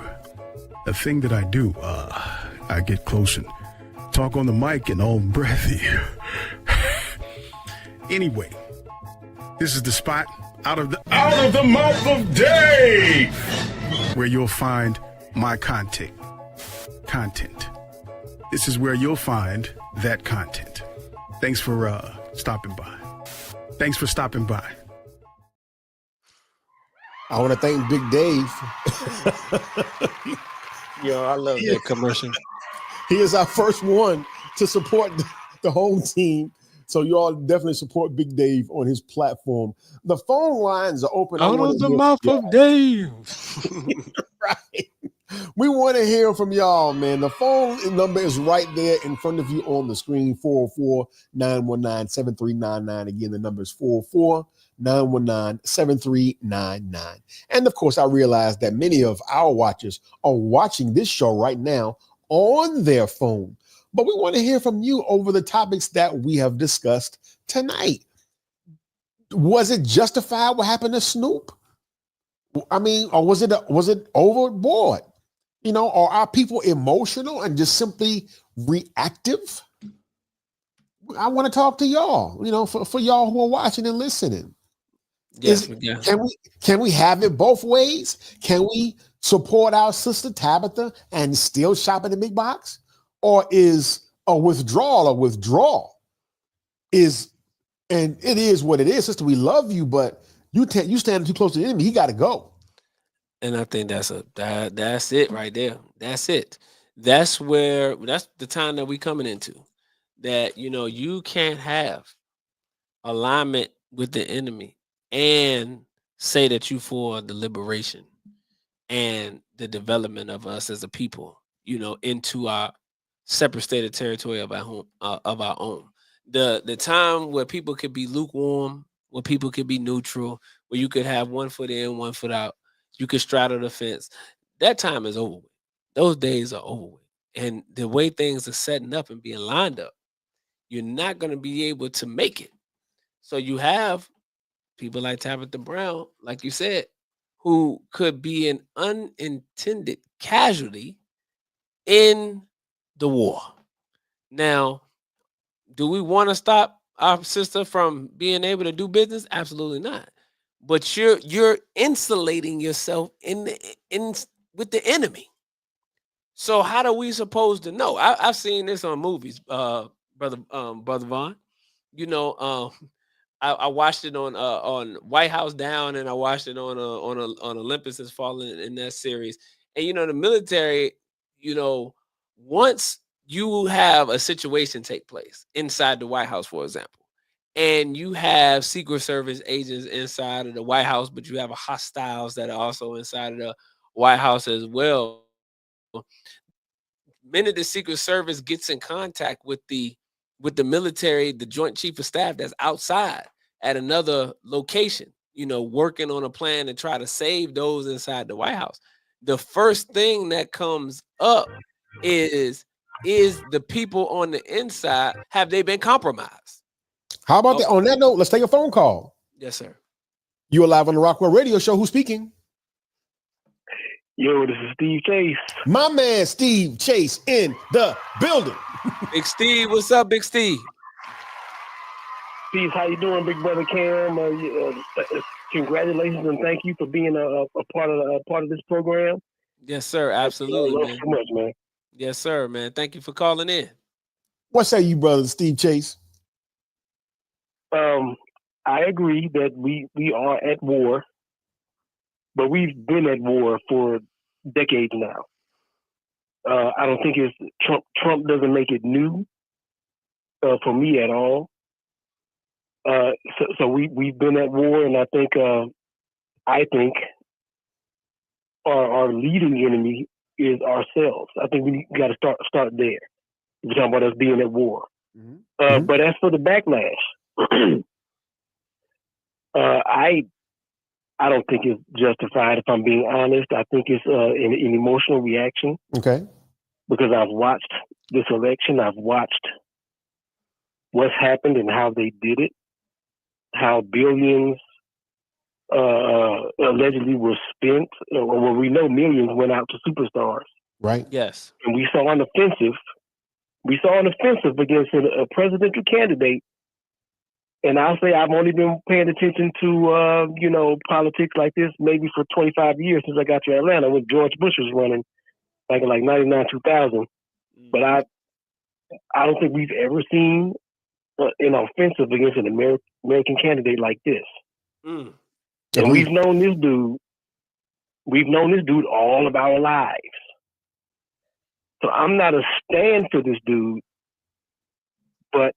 The thing that I do, I get close and talk on the mic and all breathy. Anyway, this is the spot out of the mouth of Dave, where you'll find my content. This is where you'll find that content. Thanks for stopping by. I want to thank Big Dave. Yo, I love that commercial. He is our first one to support the home team. So you all definitely support Big Dave on his platform. The phone lines are open. Out of the mouth of Dave. Right. We want to hear from y'all, man. The phone number is right there in front of you on the screen, 404-919-7399. Again, the number is 404-919-7399. And of course, I realize that many of our watchers are watching this show right now on their phone. But we want to hear from you over the topics that we have discussed tonight. Was it justified what happened to Snoop? I mean, or was it overboard? You know, or are people emotional and just simply reactive? I want to talk to y'all, you know, for y'all who are watching and listening. Yes, Can we have it both ways? Can we support our sister Tabitha and still shop in the big box? Or is a withdrawal is, and it is what it is, sister, we love you, but you stand too close to the enemy, he got to go. And I think that's it right there. That's it. That's the time that we coming into. That, you know, you can't have alignment with the enemy and say that you for the liberation and the development of us as a people, you know, into our separate state of territory of our own. The time where people could be lukewarm, where people could be neutral, where you could have one foot in, one foot out, you could straddle the fence. That time is over with. Those days are over with. And the way things are setting up and being lined up, you're not going to be able to make it. So you have people like Tabitha Brown, like you said, who could be an unintended casualty in the war. Now, do we want to stop our sister from being able to do business? Absolutely not. But you're insulating yourself in with the enemy. So how are we supposed to know? I've seen this on movies, brother Vaughn. You know, I watched it on White House Down, and I watched it on Olympus Has Fallen in that series. And you know, the military, you know, once you have a situation take place inside the White House, for example, and you have Secret Service agents inside of the White House, but you have hostiles that are also inside of the White House as well. Minute the Secret Service gets in contact with the military, the Joint Chief of Staff that's outside at another location, you know, working on a plan to try to save those inside the White House, the first thing that comes up is the people on the inside, have they been compromised? How about that? On that note, let's take a phone call. Yes, sir. You are live on the Rockwell Radio Show. Who's speaking? Yo, this is Steve Chase. My man, Steve Chase, in the building. Big Steve, what's up, Big Steve? Steve, how you doing, Big Brother Cam? Congratulations and thank you for being a part of this program. Yes, sir. Absolutely, man. So much, man. Yes, sir, man. Thank you for calling in. What say you, brother Steve Chase? I agree that we are at war, but we've been at war for decades now. I don't think it's Trump doesn't make it new for me at all. So we've been at war, and I think our leading enemy is ourselves. I think we got to start there. We're talking about us being at war. Mm-hmm. But as for the backlash, I don't think it's justified. If I'm being honest, I think it's an emotional reaction. Okay. Because I've watched this election, I've watched what's happened and how they did it, how billions allegedly were spent. Well, we know millions went out to superstars. Right. Yes. And we saw an offensive against a presidential candidate. And I'll say I've only been paying attention to, politics like this maybe for 25 years since I got to Atlanta when George Bush was running, back in like 99, 2000. But I don't think we've ever seen an offensive against an American candidate like this. Mm. And we've known this dude all of our lives. So I'm not a stand for this dude, but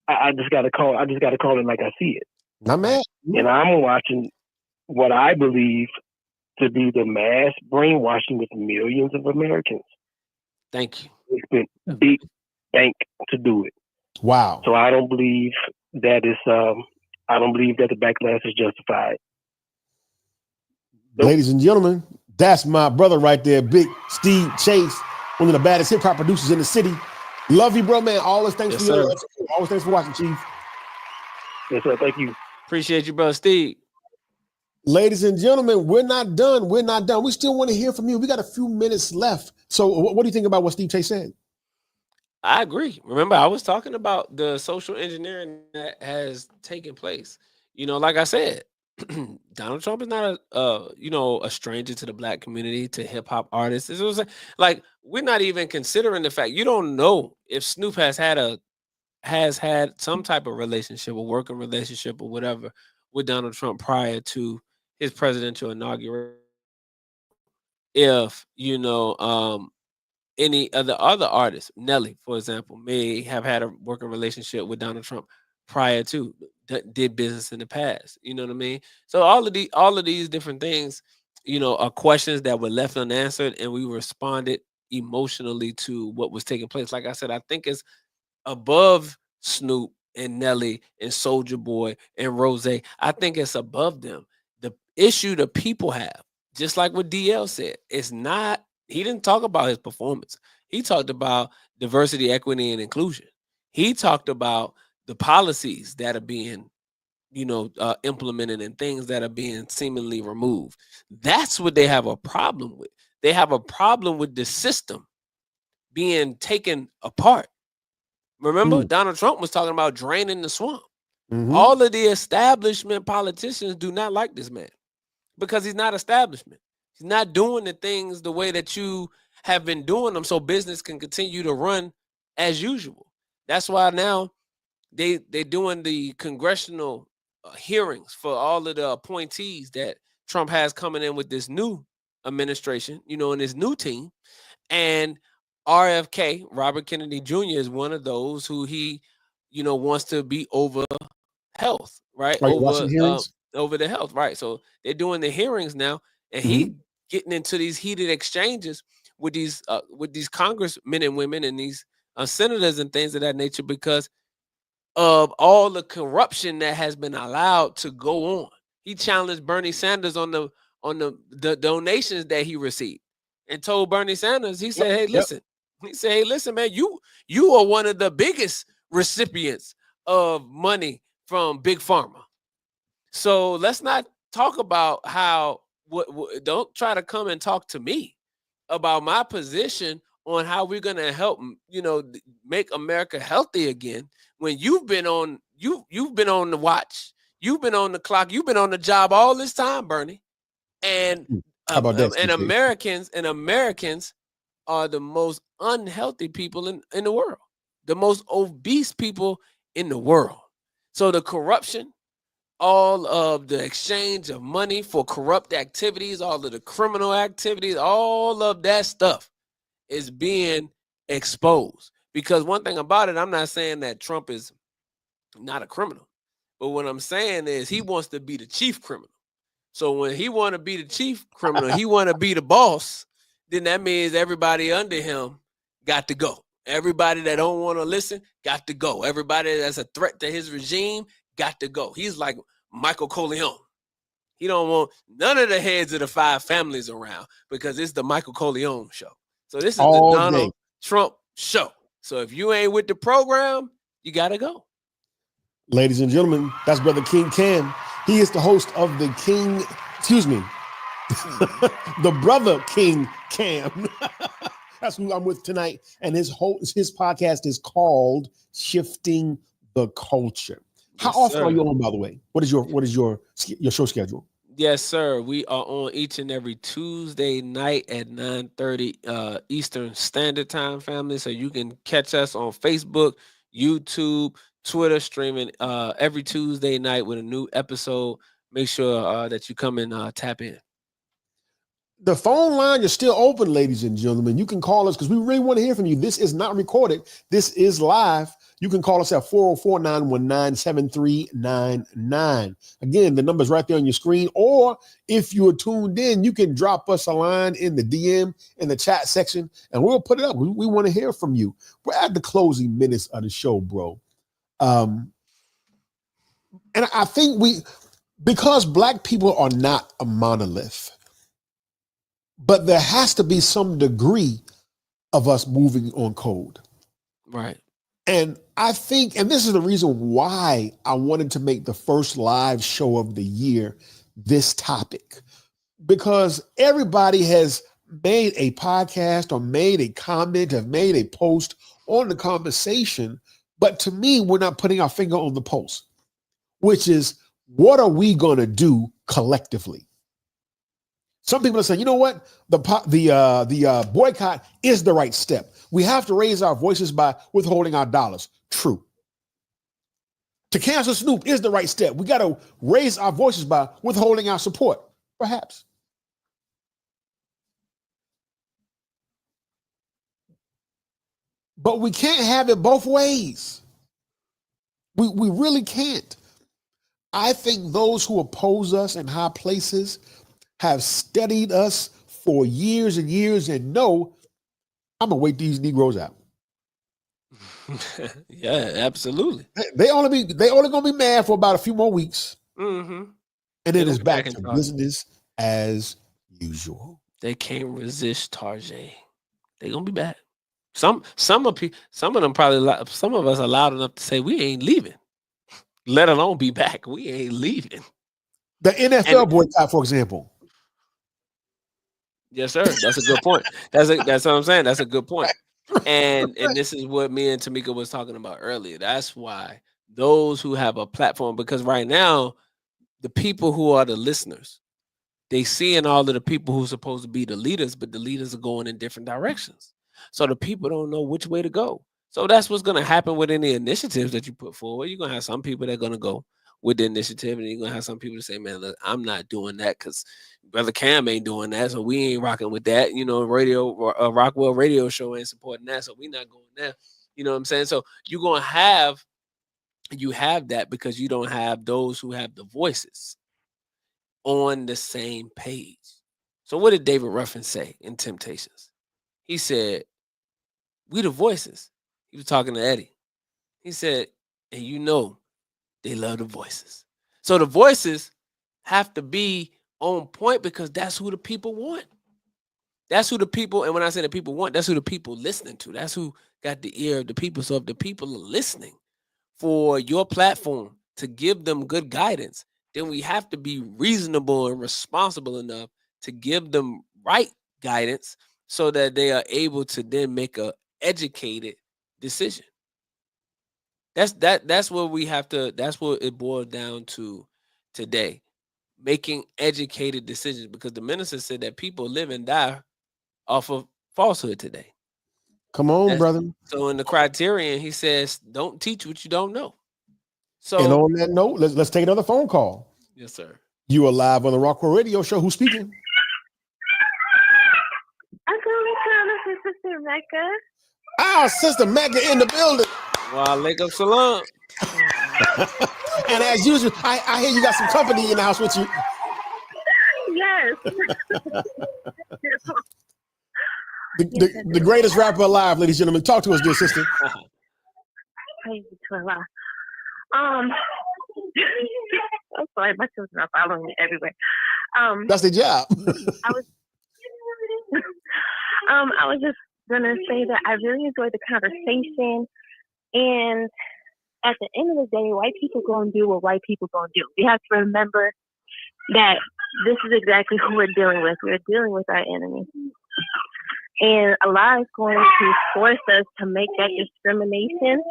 I just got to call it like I see it. Not mad. And I'm watching what I believe to be the mass brainwashing of millions of Americans. Thank you. They spent big bank to do it. Wow. So I don't believe that the backlash is justified. Ladies and gentlemen, that's my brother right there, Big Steve Chase, one of the baddest hip hop producers in the city. Love you, bro, man. Always thanks Yes, for your sir. love. Always thanks for watching, Chief. Yes, sir. Thank you. Appreciate you, brother Steve. Ladies and gentlemen, we're not done. We're not done. We still want to hear from you. We got a few minutes left. So what do you think about what Steve Chase said? I agree. Remember, I was talking about the social engineering that has taken place. Like I said, Donald Trump is not a stranger to the black community, to hip hop artists. It was like we're not even considering the fact you don't know if Snoop has had some type of relationship, a working relationship or whatever with Donald Trump prior to his presidential inauguration. If any of the other artists, Nelly, for example, may have had a working relationship with Donald Trump prior to did business in the past. You know what I mean? So all of these different things, are questions that were left unanswered, and we responded emotionally to what was taking place. Like I said, I think it's above Snoop and Nelly and Soldier Boy and Rose. I think it's above them. The issue the people have, just like what DL said, it's not. He didn't talk about his performance. He talked about diversity, equity, and inclusion. He talked about the policies that are being, implemented and things that are being seemingly removed. That's what they have a problem with. They have a problem with the system being taken apart. Remember, Donald Trump was talking about draining the swamp. All of the establishment politicians do not like this man because he's not establishment. He's not doing the things the way that you have been doing them, so business can continue to run as usual. That's why now they're doing the congressional hearings for all of the appointees that Trump has coming in with this new administration, and his new team. And RFK, Robert Kennedy Jr., is one of those who he, wants to be over health, right? Are you watching hearings? Over the health, right? So they're doing the hearings now, and he getting into these heated exchanges with these congressmen and women and these senators and things of that nature because of all the corruption that has been allowed to go on. He challenged Bernie Sanders on the donations that he received, and told Bernie Sanders, he said, "Hey, listen." He said, "Hey, listen, man, you are one of the biggest recipients of money from Big Pharma. So let's not talk about how. Don't try to come and talk to me about my position on how we're gonna help, make America healthy again. When you've been on the watch, you've been on the clock, you've been on the job all this time, Bernie, and How about that, and Steve? Americans are the most unhealthy people in the world, the most obese people in the world. So the corruption, all of the exchange of money for corrupt activities, all of the criminal activities, all of that stuff is being exposed. Because one thing about it, I'm not saying that Trump is not a criminal, but what I'm saying is he wants to be the chief criminal. So when he want to be the chief criminal, he want to be the boss, then that means everybody under him got to go. Everybody that don't want to listen got to go. Everybody that's a threat to his regime got to go. He's like Michael Corleone. He don't want none of the heads of the five families around because it's the Michael Corleone show. So this is All the Donald day. Trump show. So if you ain't with the program, you got to go. Ladies and gentlemen, that's Brother King Cam. He is the host of the King, the Brother King Cam. That's who I'm with tonight. And his podcast is called Shifting the Culture. How often are you on, by the way? What is your show schedule? Yes, sir. We are on each and every Tuesday night at 9:30 Eastern Standard Time, family. So you can catch us on Facebook, YouTube, Twitter, streaming every Tuesday night with a new episode. Make sure that you come and tap in. The phone line is still open, ladies and gentlemen. You can call us because we really want to hear from you. This is not recorded. This is live. You can call us at 404-919-7399. Again, the number's right there on your screen. Or if you're tuned in, you can drop us a line in the DM in the chat section, and we'll put it up. We want to hear from you. We're at the closing minutes of the show, bro. And I think because Black people are not a monolith, but there has to be some degree of us moving on code. Right. And I think, and this is the reason why I wanted to make the first live show of the year this topic, because everybody has made a podcast or made a comment or made a post on the conversation. But to me, we're not putting our finger on the pulse, which is, what are we going to do collectively? Some people are saying, you know what? The boycott is the right step. We have to raise our voices by withholding our dollars. True. To cancel Snoop is the right step. We got to raise our voices by withholding our support. Perhaps. But we can't have it both ways. We really can't. I think those who oppose us in high places have studied us for years and years and know I'm gonna wait these Negroes out. Yeah, absolutely. They only gonna be mad for about a few more weeks, Mm-hmm. and then it's back to business as usual. They can't resist Tarjay. They're gonna be back. Some of them probably, some of us are loud enough to say we ain't leaving, let alone be back. We ain't leaving. The NFL boycott, for example. Yes, sir. That's a good point. That's what I'm saying. That's a good point. And this is what me and Tamika was talking about earlier. That's why those who have a platform, because right now, the people who are the listeners, they seeing all of the people who's supposed to be the leaders, but the leaders are going in different directions. So the people don't know which way to go. So that's what's going to happen with any initiatives that you put forward. You're going to have some people that are going to go with the initiative, and you're going to have some people to say, man, look, I'm not doing that because Brother Cam ain't doing that, so we ain't rocking with that. You know, Rockwell radio show ain't supporting that, so we not going there. You know what I'm saying? So you're going to have that because you don't have those who have the voices on the same page. So what did David Ruffin say in Temptations? He said, we the voices. He was talking to Eddie. He said, and you know, they love the voices. So the voices have to be on point because that's who the people want. That's who the people, and when I say the people want, that's who the people listening to. That's who got the ear of the people. So if the people are listening for your platform to give them good guidance, then we have to be reasonable and responsible enough to give them right guidance so that they are able to then make a educated decision. That's what we have to, that's what it boils down to today. Making educated decisions, because the minister said that people live and die off of falsehood today. Come on, brother. So in the criterion, he says, don't teach what you don't know. So, and on that note, let's take another phone call. Yes, sir. You are live on the Rockwell Radio Show. Who's speaking? Sister Mecca. Ah, Sister Mecca in the building. Walaikum salam. And as usual, I hear you got some company in the house with you. Yes. The greatest rapper alive, ladies and gentlemen. Talk to us, dear sister. Praise to Allah. I'm sorry, my children are following me everywhere. That's the job. I was just gonna say that I really enjoyed the conversation, and at the end of the day, white people gonna do what white people gonna do. We have to remember that this is exactly who we're dealing with. We're dealing with our enemy, and Allah is going to force us to make that discrimination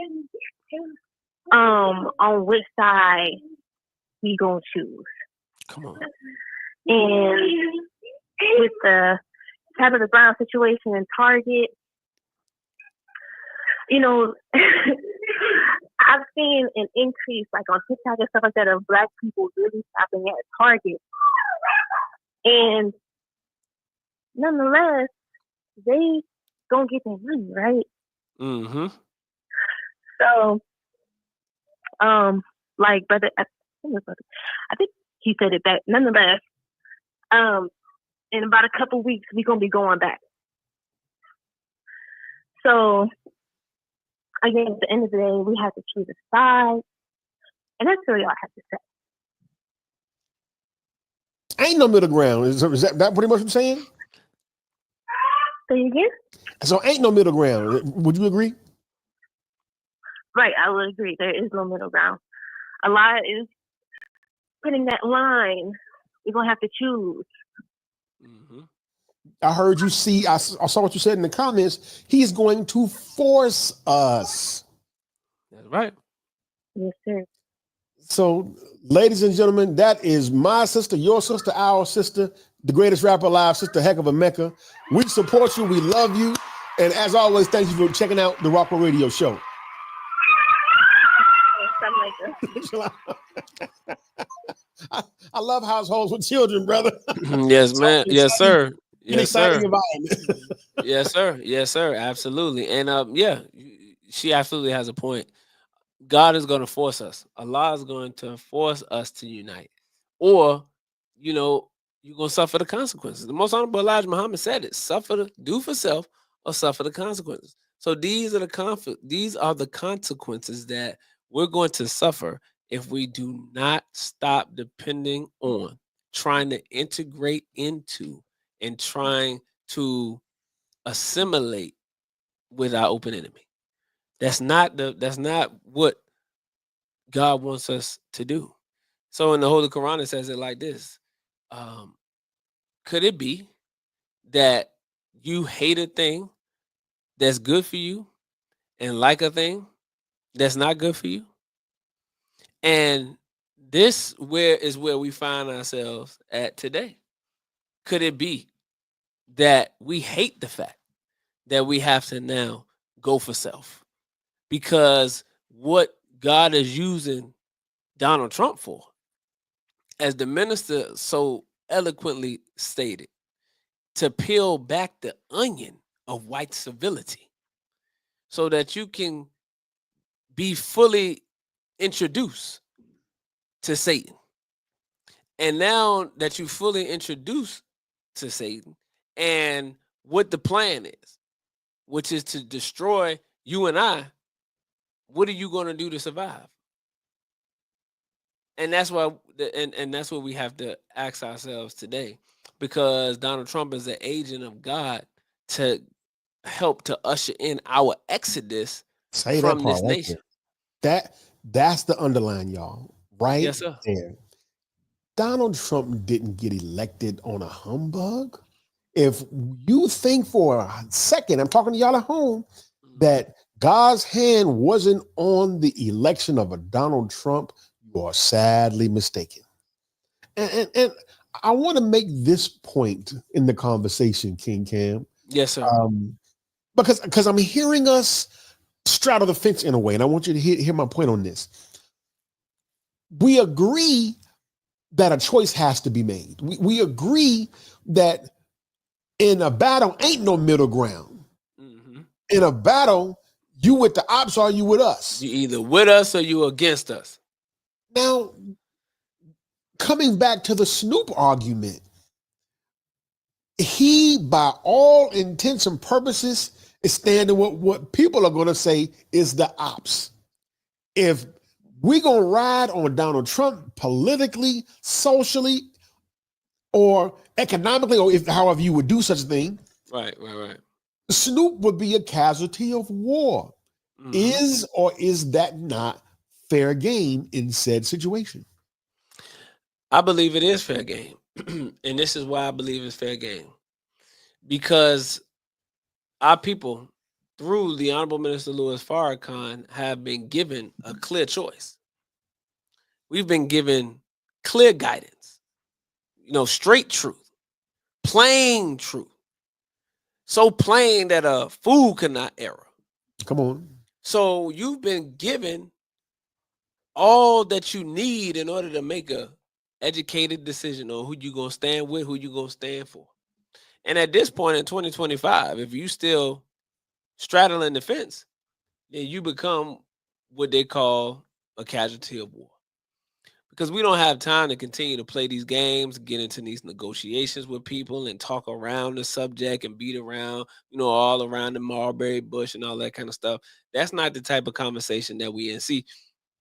on which side we gonna choose. Come on. And with the Tabitha Brown situation in Target, you know, I've seen an increase, like on TikTok and stuff like that, of Black people really shopping at Target. And nonetheless, they gonna get their money, right? Mm-hmm. So, like brother, I think he said it that nonetheless, in about a couple weeks we're gonna be going back. So again, at the end of the day, we have to choose a side, and that's really all I have to say. Ain't no middle ground. Is that pretty much what I'm saying? Say again? So ain't no middle ground. Would you agree? Right, I would agree. There is no middle ground. A lot is putting that line. We're gonna have to choose. Mm-hmm. I heard you see. I saw what you said in the comments. He's going to force us. That's right. Yes, sir. So, ladies and gentlemen, that is my sister, your sister, our sister, the greatest rapper alive, Sister Heck of a Mecca. We support you. We love you. And as always, thank you for checking out the Rockwell Radio Show. I love households with children, brother. Yes, man. Yes, sir. Yes, exciting sir. environment. Yes, sir. Yes, sir. Absolutely. And yeah, she absolutely has a point. God is going to force us. Allah is going to force us to unite, or you're going to suffer the consequences. The most honorable Elijah Muhammad said it: do for self, or suffer the consequences. So these are the consequences that we're going to suffer if we do not stop depending on, trying to integrate into, and trying to assimilate with our open enemy. That's not what God wants us to do. So in the Holy Quran, it says it like this. Could it be that you hate a thing that's good for you and like a thing that's not good for you? And this is where we find ourselves at today. Could it be that we hate the fact that we have to now go for self? Because what God is using Donald Trump for, as the minister so eloquently stated, to peel back the onion of white civility so that you can be fully introduced to Satan. And now that you fully introduced to Satan and what the plan is, which is to destroy you and I, what are you going to do to survive? And that's why, and that's what we have to ask ourselves today, because Donald Trump is an agent of God to help to usher in our exodus Say from that part this right nation. there. That's the underline, y'all. Right? Yes, sir. There. Donald Trump didn't get elected on a humbug. If you think for a second, I'm talking to y'all at home, that God's hand wasn't on the election of a Donald Trump, you are sadly mistaken. And I want to make this point in the conversation, King Cam. Yes, sir. Because I'm hearing us straddle the fence in a way, and I want you to hear my point on this. We agree that a choice has to be made. We agree that in a battle ain't no middle ground. Mm-hmm. In a battle, you with the ops or you with us. You either with us or you against us. Now, coming back to the Snoop argument, he, by all intents and purposes, is standing what people are going to say is the ops. If we're going to ride on Donald Trump politically, socially, or economically, or if however you would do such a thing, right. Snoop would be a casualty of war. Mm-hmm. Is or is that not fair game in said situation? I believe it is fair game. And this is why I believe it's fair game. Because our people, through the Honorable Minister Louis Farrakhan, have been given a clear choice. We've been given clear guidance, straight truth, plain truth. So plain that a fool cannot error. Come on. So you've been given all that you need in order to make a educated decision on who you're going to stand with, who you're going to stand for. And at this point in 2025, if you still straddling the fence, then you become what they call a casualty of war. Because we don't have time to continue to play these games, get into these negotiations with people and talk around the subject and beat around, all around the mulberry bush and all that kind of stuff. That's not the type of conversation that we in. See,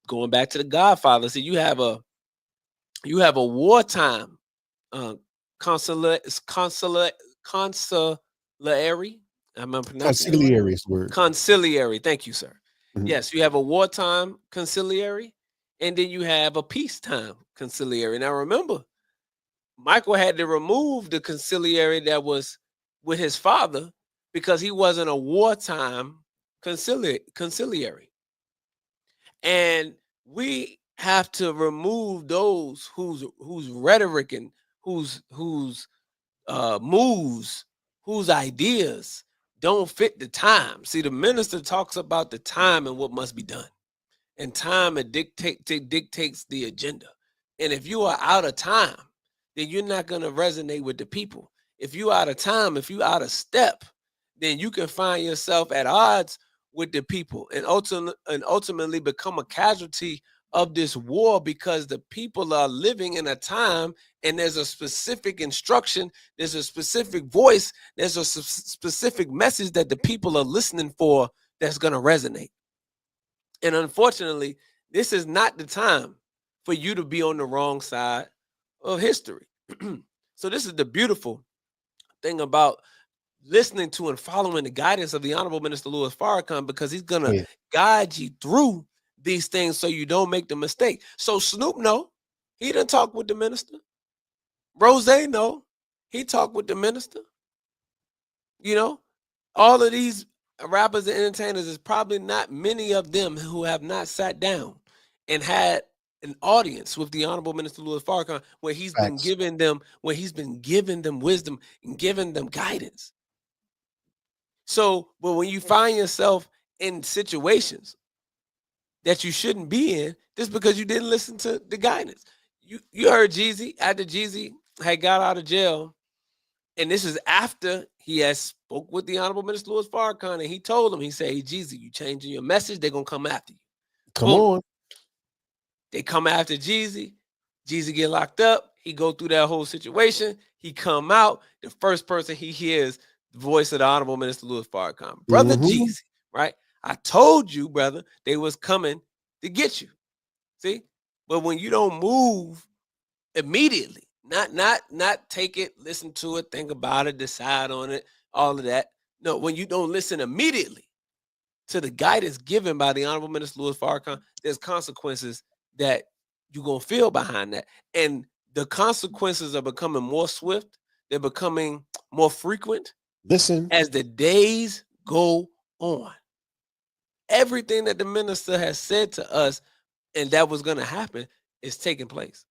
going back to the Godfather, see, you have a wartime consulary. I'm pronouncing it right. Conciliary is the word. Conciliary. Thank you, sir. Mhm. Yes, you have a wartime conciliary, and then you have a peacetime conciliary. Now, remember, Michael had to remove the conciliary that was with his father because he wasn't a wartime conciliary. And we have to remove those whose rhetoric and whose moves, whose ideas don't fit the time. See, the minister talks about the time and what must be done, and time dictates the agenda. And if you are out of time, then you're not going to resonate with the people. If you're out of time, if you're out of step, then you can find yourself at odds with the people and ultimately become a casualty of this war, because the people are living in a time and there's a specific instruction, there's a specific voice, there's a specific message that the people are listening for that's going to resonate. And unfortunately, this is not the time for you to be on the wrong side of history. So this is the beautiful thing about listening to and following the guidance of the Honorable Minister Louis Farrakhan, because he's going to guide you through these things so you don't make the mistake. So Snoop, no, he didn't talk with the minister. Rose, no, he talked with the minister. All of these rappers and entertainers, is probably not many of them who have not sat down and had an audience with the Honorable Minister Louis Farrakhan, where he's been giving them wisdom and giving them guidance. So, but when you find yourself in situations that you shouldn't be in, just because you didn't listen to the guidance. You heard Jeezy after Jeezy had got out of jail, and this is after he has spoke with the Honorable Minister Louis Farrakhan, and he told him, he said, "Hey, Jeezy, you changing your message, they're gonna come after you." Come on. They come after Jeezy. Jeezy get locked up. He go through that whole situation. He come out. The first person he hears the voice of the Honorable Minister Louis Farrakhan, brother Jeezy, right? I told you, brother, they was coming to get you. See, but when you don't move immediately, not take it, listen to it, think about it, decide on it, all of that. No, when you don't listen immediately to the guidance given by the Honorable Minister Louis Farrakhan, there's consequences that you're gonna feel behind that, and the consequences are becoming more swift. They're becoming more frequent. Listen, as the days go on. Everything that the minister has said to us and that was going to happen is taking place.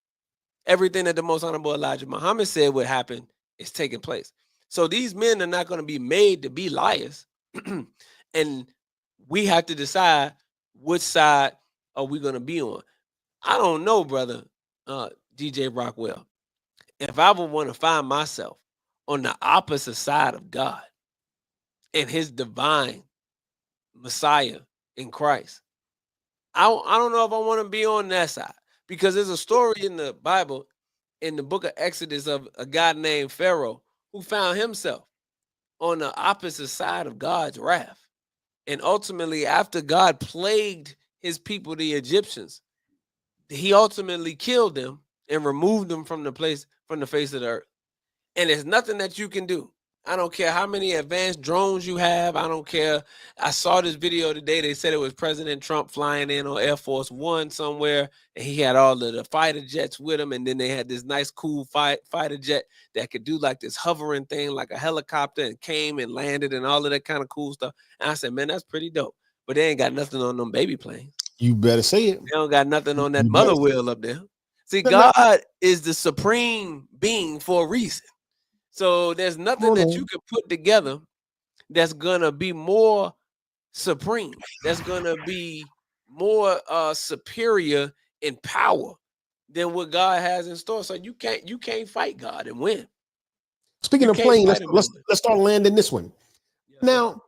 Everything that the Most Honorable Elijah Muhammad said would happen is taking place. So these men are not going to be made to be liars. And we have to decide which side are we going to be on. I don't know, brother, DJ Rockwell. If I would want to find myself on the opposite side of God and his divine Messiah in Christ, I don't know if I want to be on that side, because there's a story in the Bible, in the book of Exodus, of a guy named Pharaoh who found himself on the opposite side of God's wrath. And ultimately, after God plagued his people, the Egyptians, he ultimately killed them and removed them from the face of the earth. And there's nothing that you can do. I don't care how many advanced drones you have. I don't care. I saw this video today. They said it was President Trump flying in on Air Force One somewhere, and he had all of the fighter jets with him. And then they had this nice, cool fighter jet that could do like this hovering thing, like a helicopter, and came and landed and all of that kind of cool stuff. And I said, man, that's pretty dope. But they ain't got nothing on them baby planes. You better say it. They don't got nothing on that mother wheel up there. See, God is the supreme being for a reason. So there's nothing that you can put together that's gonna be more supreme, that's gonna be more superior in power than what God has in store. So you can't fight God and win. Speaking of can't plane, fight a let's movement. start landing this one. Now,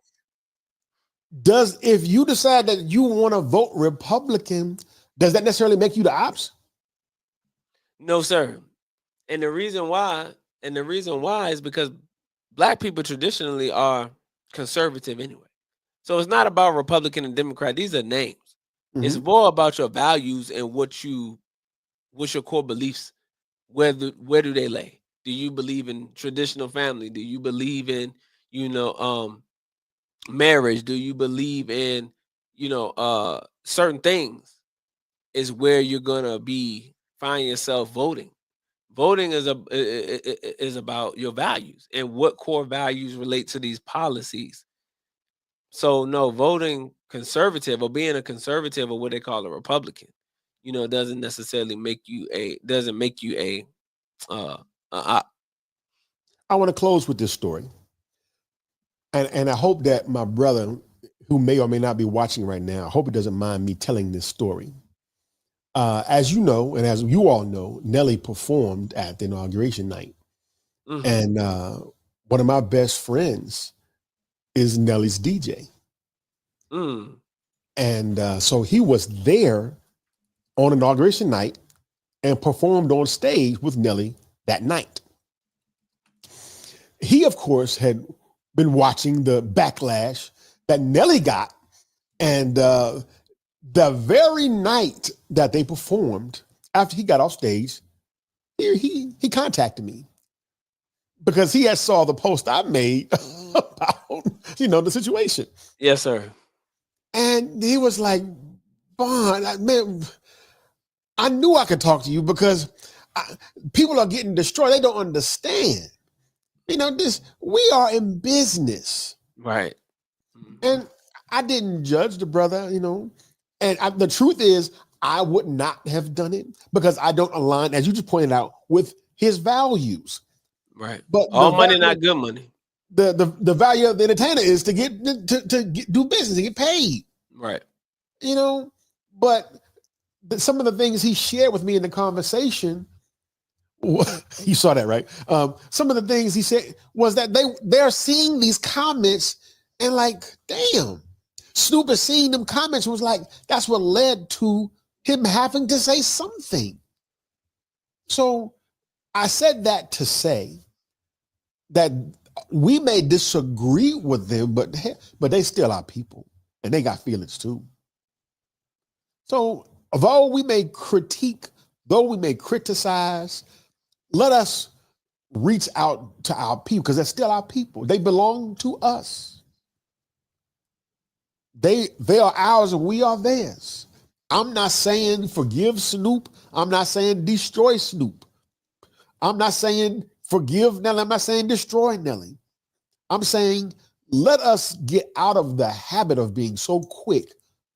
if you decide that you want to vote Republican, does that necessarily make you the ops? No, sir. And the reason why, is because black people traditionally are conservative anyway. So it's not about Republican and Democrat. These are names. It's more about your values and what's your core beliefs. Where do they lay? Do you believe in traditional family? Do you believe in, marriage? Do you believe in, certain things? Is where you're gonna find yourself voting. Voting is about your values and what core values relate to these policies. So no, voting conservative or being a conservative or what they call a Republican, doesn't necessarily make you a op. I want to close with this story. And I hope that my brother, who may or may not be watching right now, I hope he doesn't mind me telling this story. As you know, and as you all know, Nelly performed at the inauguration night. And one of my best friends is Nelly's DJ. And so he was there on inauguration night and performed on stage with Nelly that night. He, of course, had been watching the backlash that Nelly got. And the very night that they performed, after he got off stage, he contacted me because he had saw the post I made about, the situation. Yes, sir. And he was like, Bond, man, I knew I could talk to you because people are getting destroyed. They don't understand. We are in business. Right. And I didn't judge the brother, and the truth is I would not have done it because I don't align, as you just pointed out, with his values. Right. But all money, not good money. The value of the entertainer is to do business, to get paid. Right. But some of the things he shared with me in the conversation, you saw that, right? Some of the things he said was that they're seeing these comments and like, damn, Snoop is seeing them comments and was like, that's what led to him having to say something. So I said that to say that we may disagree with them, but they still are people and they got feelings too. So although we may critique, though we may criticize, let us reach out to our people because they're still our people. They belong to us. They are ours and we are theirs. I'm not saying forgive Snoop. I'm not saying destroy Snoop. I'm not saying forgive Nelly. I'm not saying destroy Nelly. I'm saying let us get out of the habit of being so quick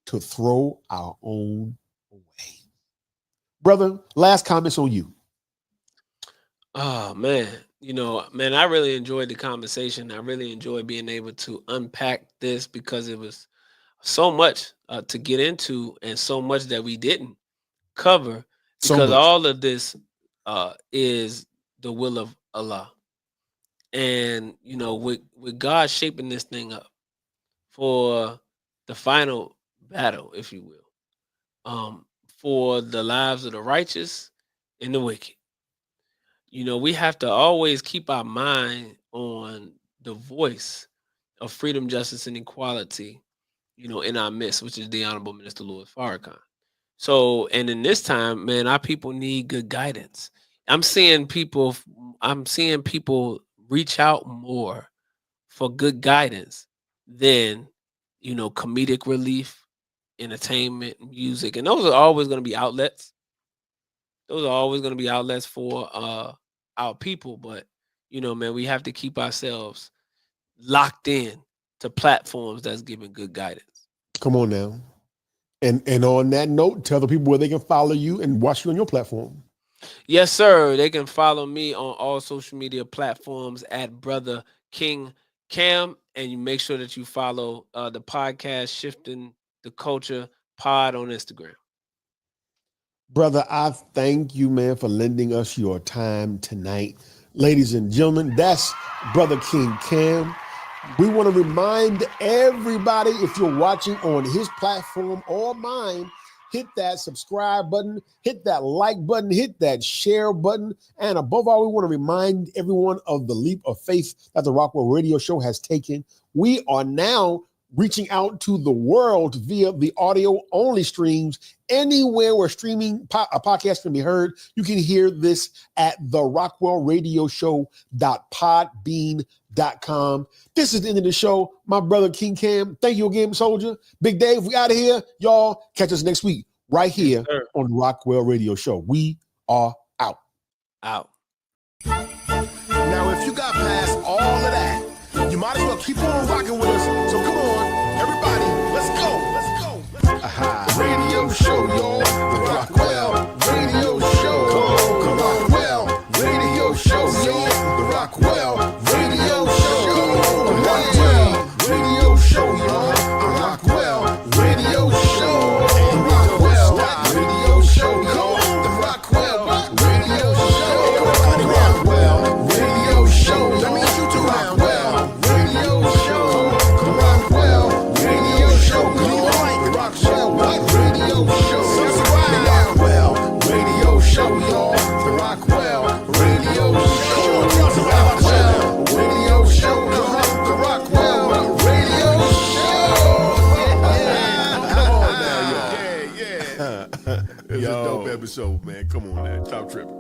to throw our own away. Brother, last comments on you. Oh man, I really enjoyed the conversation. I really enjoyed being able to unpack this because it was so much to get into and so much that we didn't cover because all of this is the will of Allah. And with God shaping this thing up for the final battle, if you will, for the lives of the righteous and the wicked. We have to always keep our mind on the voice of freedom, justice, and equality, in our midst, which is the Honorable Minister Louis Farrakhan. So, and in this time, man, our people need good guidance. I'm seeing people reach out more for good guidance than, comedic relief, entertainment, music. And those are always going to be outlets. Those are always going to be outlets for our people. But, man, we have to keep ourselves locked in to platforms that's giving good guidance. Come on now. And on that note, tell the people where they can follow you and watch you on your platform. Yes, sir. They can follow me on all social media platforms at Brother King Cam. And you make sure that you follow the podcast Shifting the Culture Pod on Instagram. Brother, I thank you, man, for lending us your time tonight. Ladies and gentlemen, that's Brother King Cam. We want to remind everybody, if you're watching on his platform or mine, hit that subscribe button, hit that like button, hit that share button. And above all, we want to remind everyone of the leap of faith that the Rockwell Radio Show has taken. We are now reaching out to the world via the audio only streams. Anywhere where streaming a podcast can be heard, you can hear this at the rockwellradioshow.podbean.com. This is the end of the show. My brother King Cam, thank you again, soldier. Big Dave, we out of here. Y'all catch us next week right here on the Rockwell Radio Show. We are out. Out. Now, if you got past all of that, you might as well keep on rocking with us. So come on, everybody, let's go. Let's go. Radio show, y'all. The Rockwell Radio Show. Come on, Rockwell Radio Show, y'all. The Rockwell Radio Show. The Rockwell Radio Show, y'all. The Rockwell Radio Show. The Rockwell Radio Show, y'all. The Rockwell Radio Show. The Rockwell Radio Show. That means you too, Rockwell Radio Show. The Rockwell Radio Show. The Rockwell Radio Show. The Rockwell Radio Show, y'all. The Rockwell Radio Show. The Rockwell Radio Show. The Rockwell Radio Show. Come on now, y'all. Yeah. It's a dope episode, man. Come on now. Top tripping.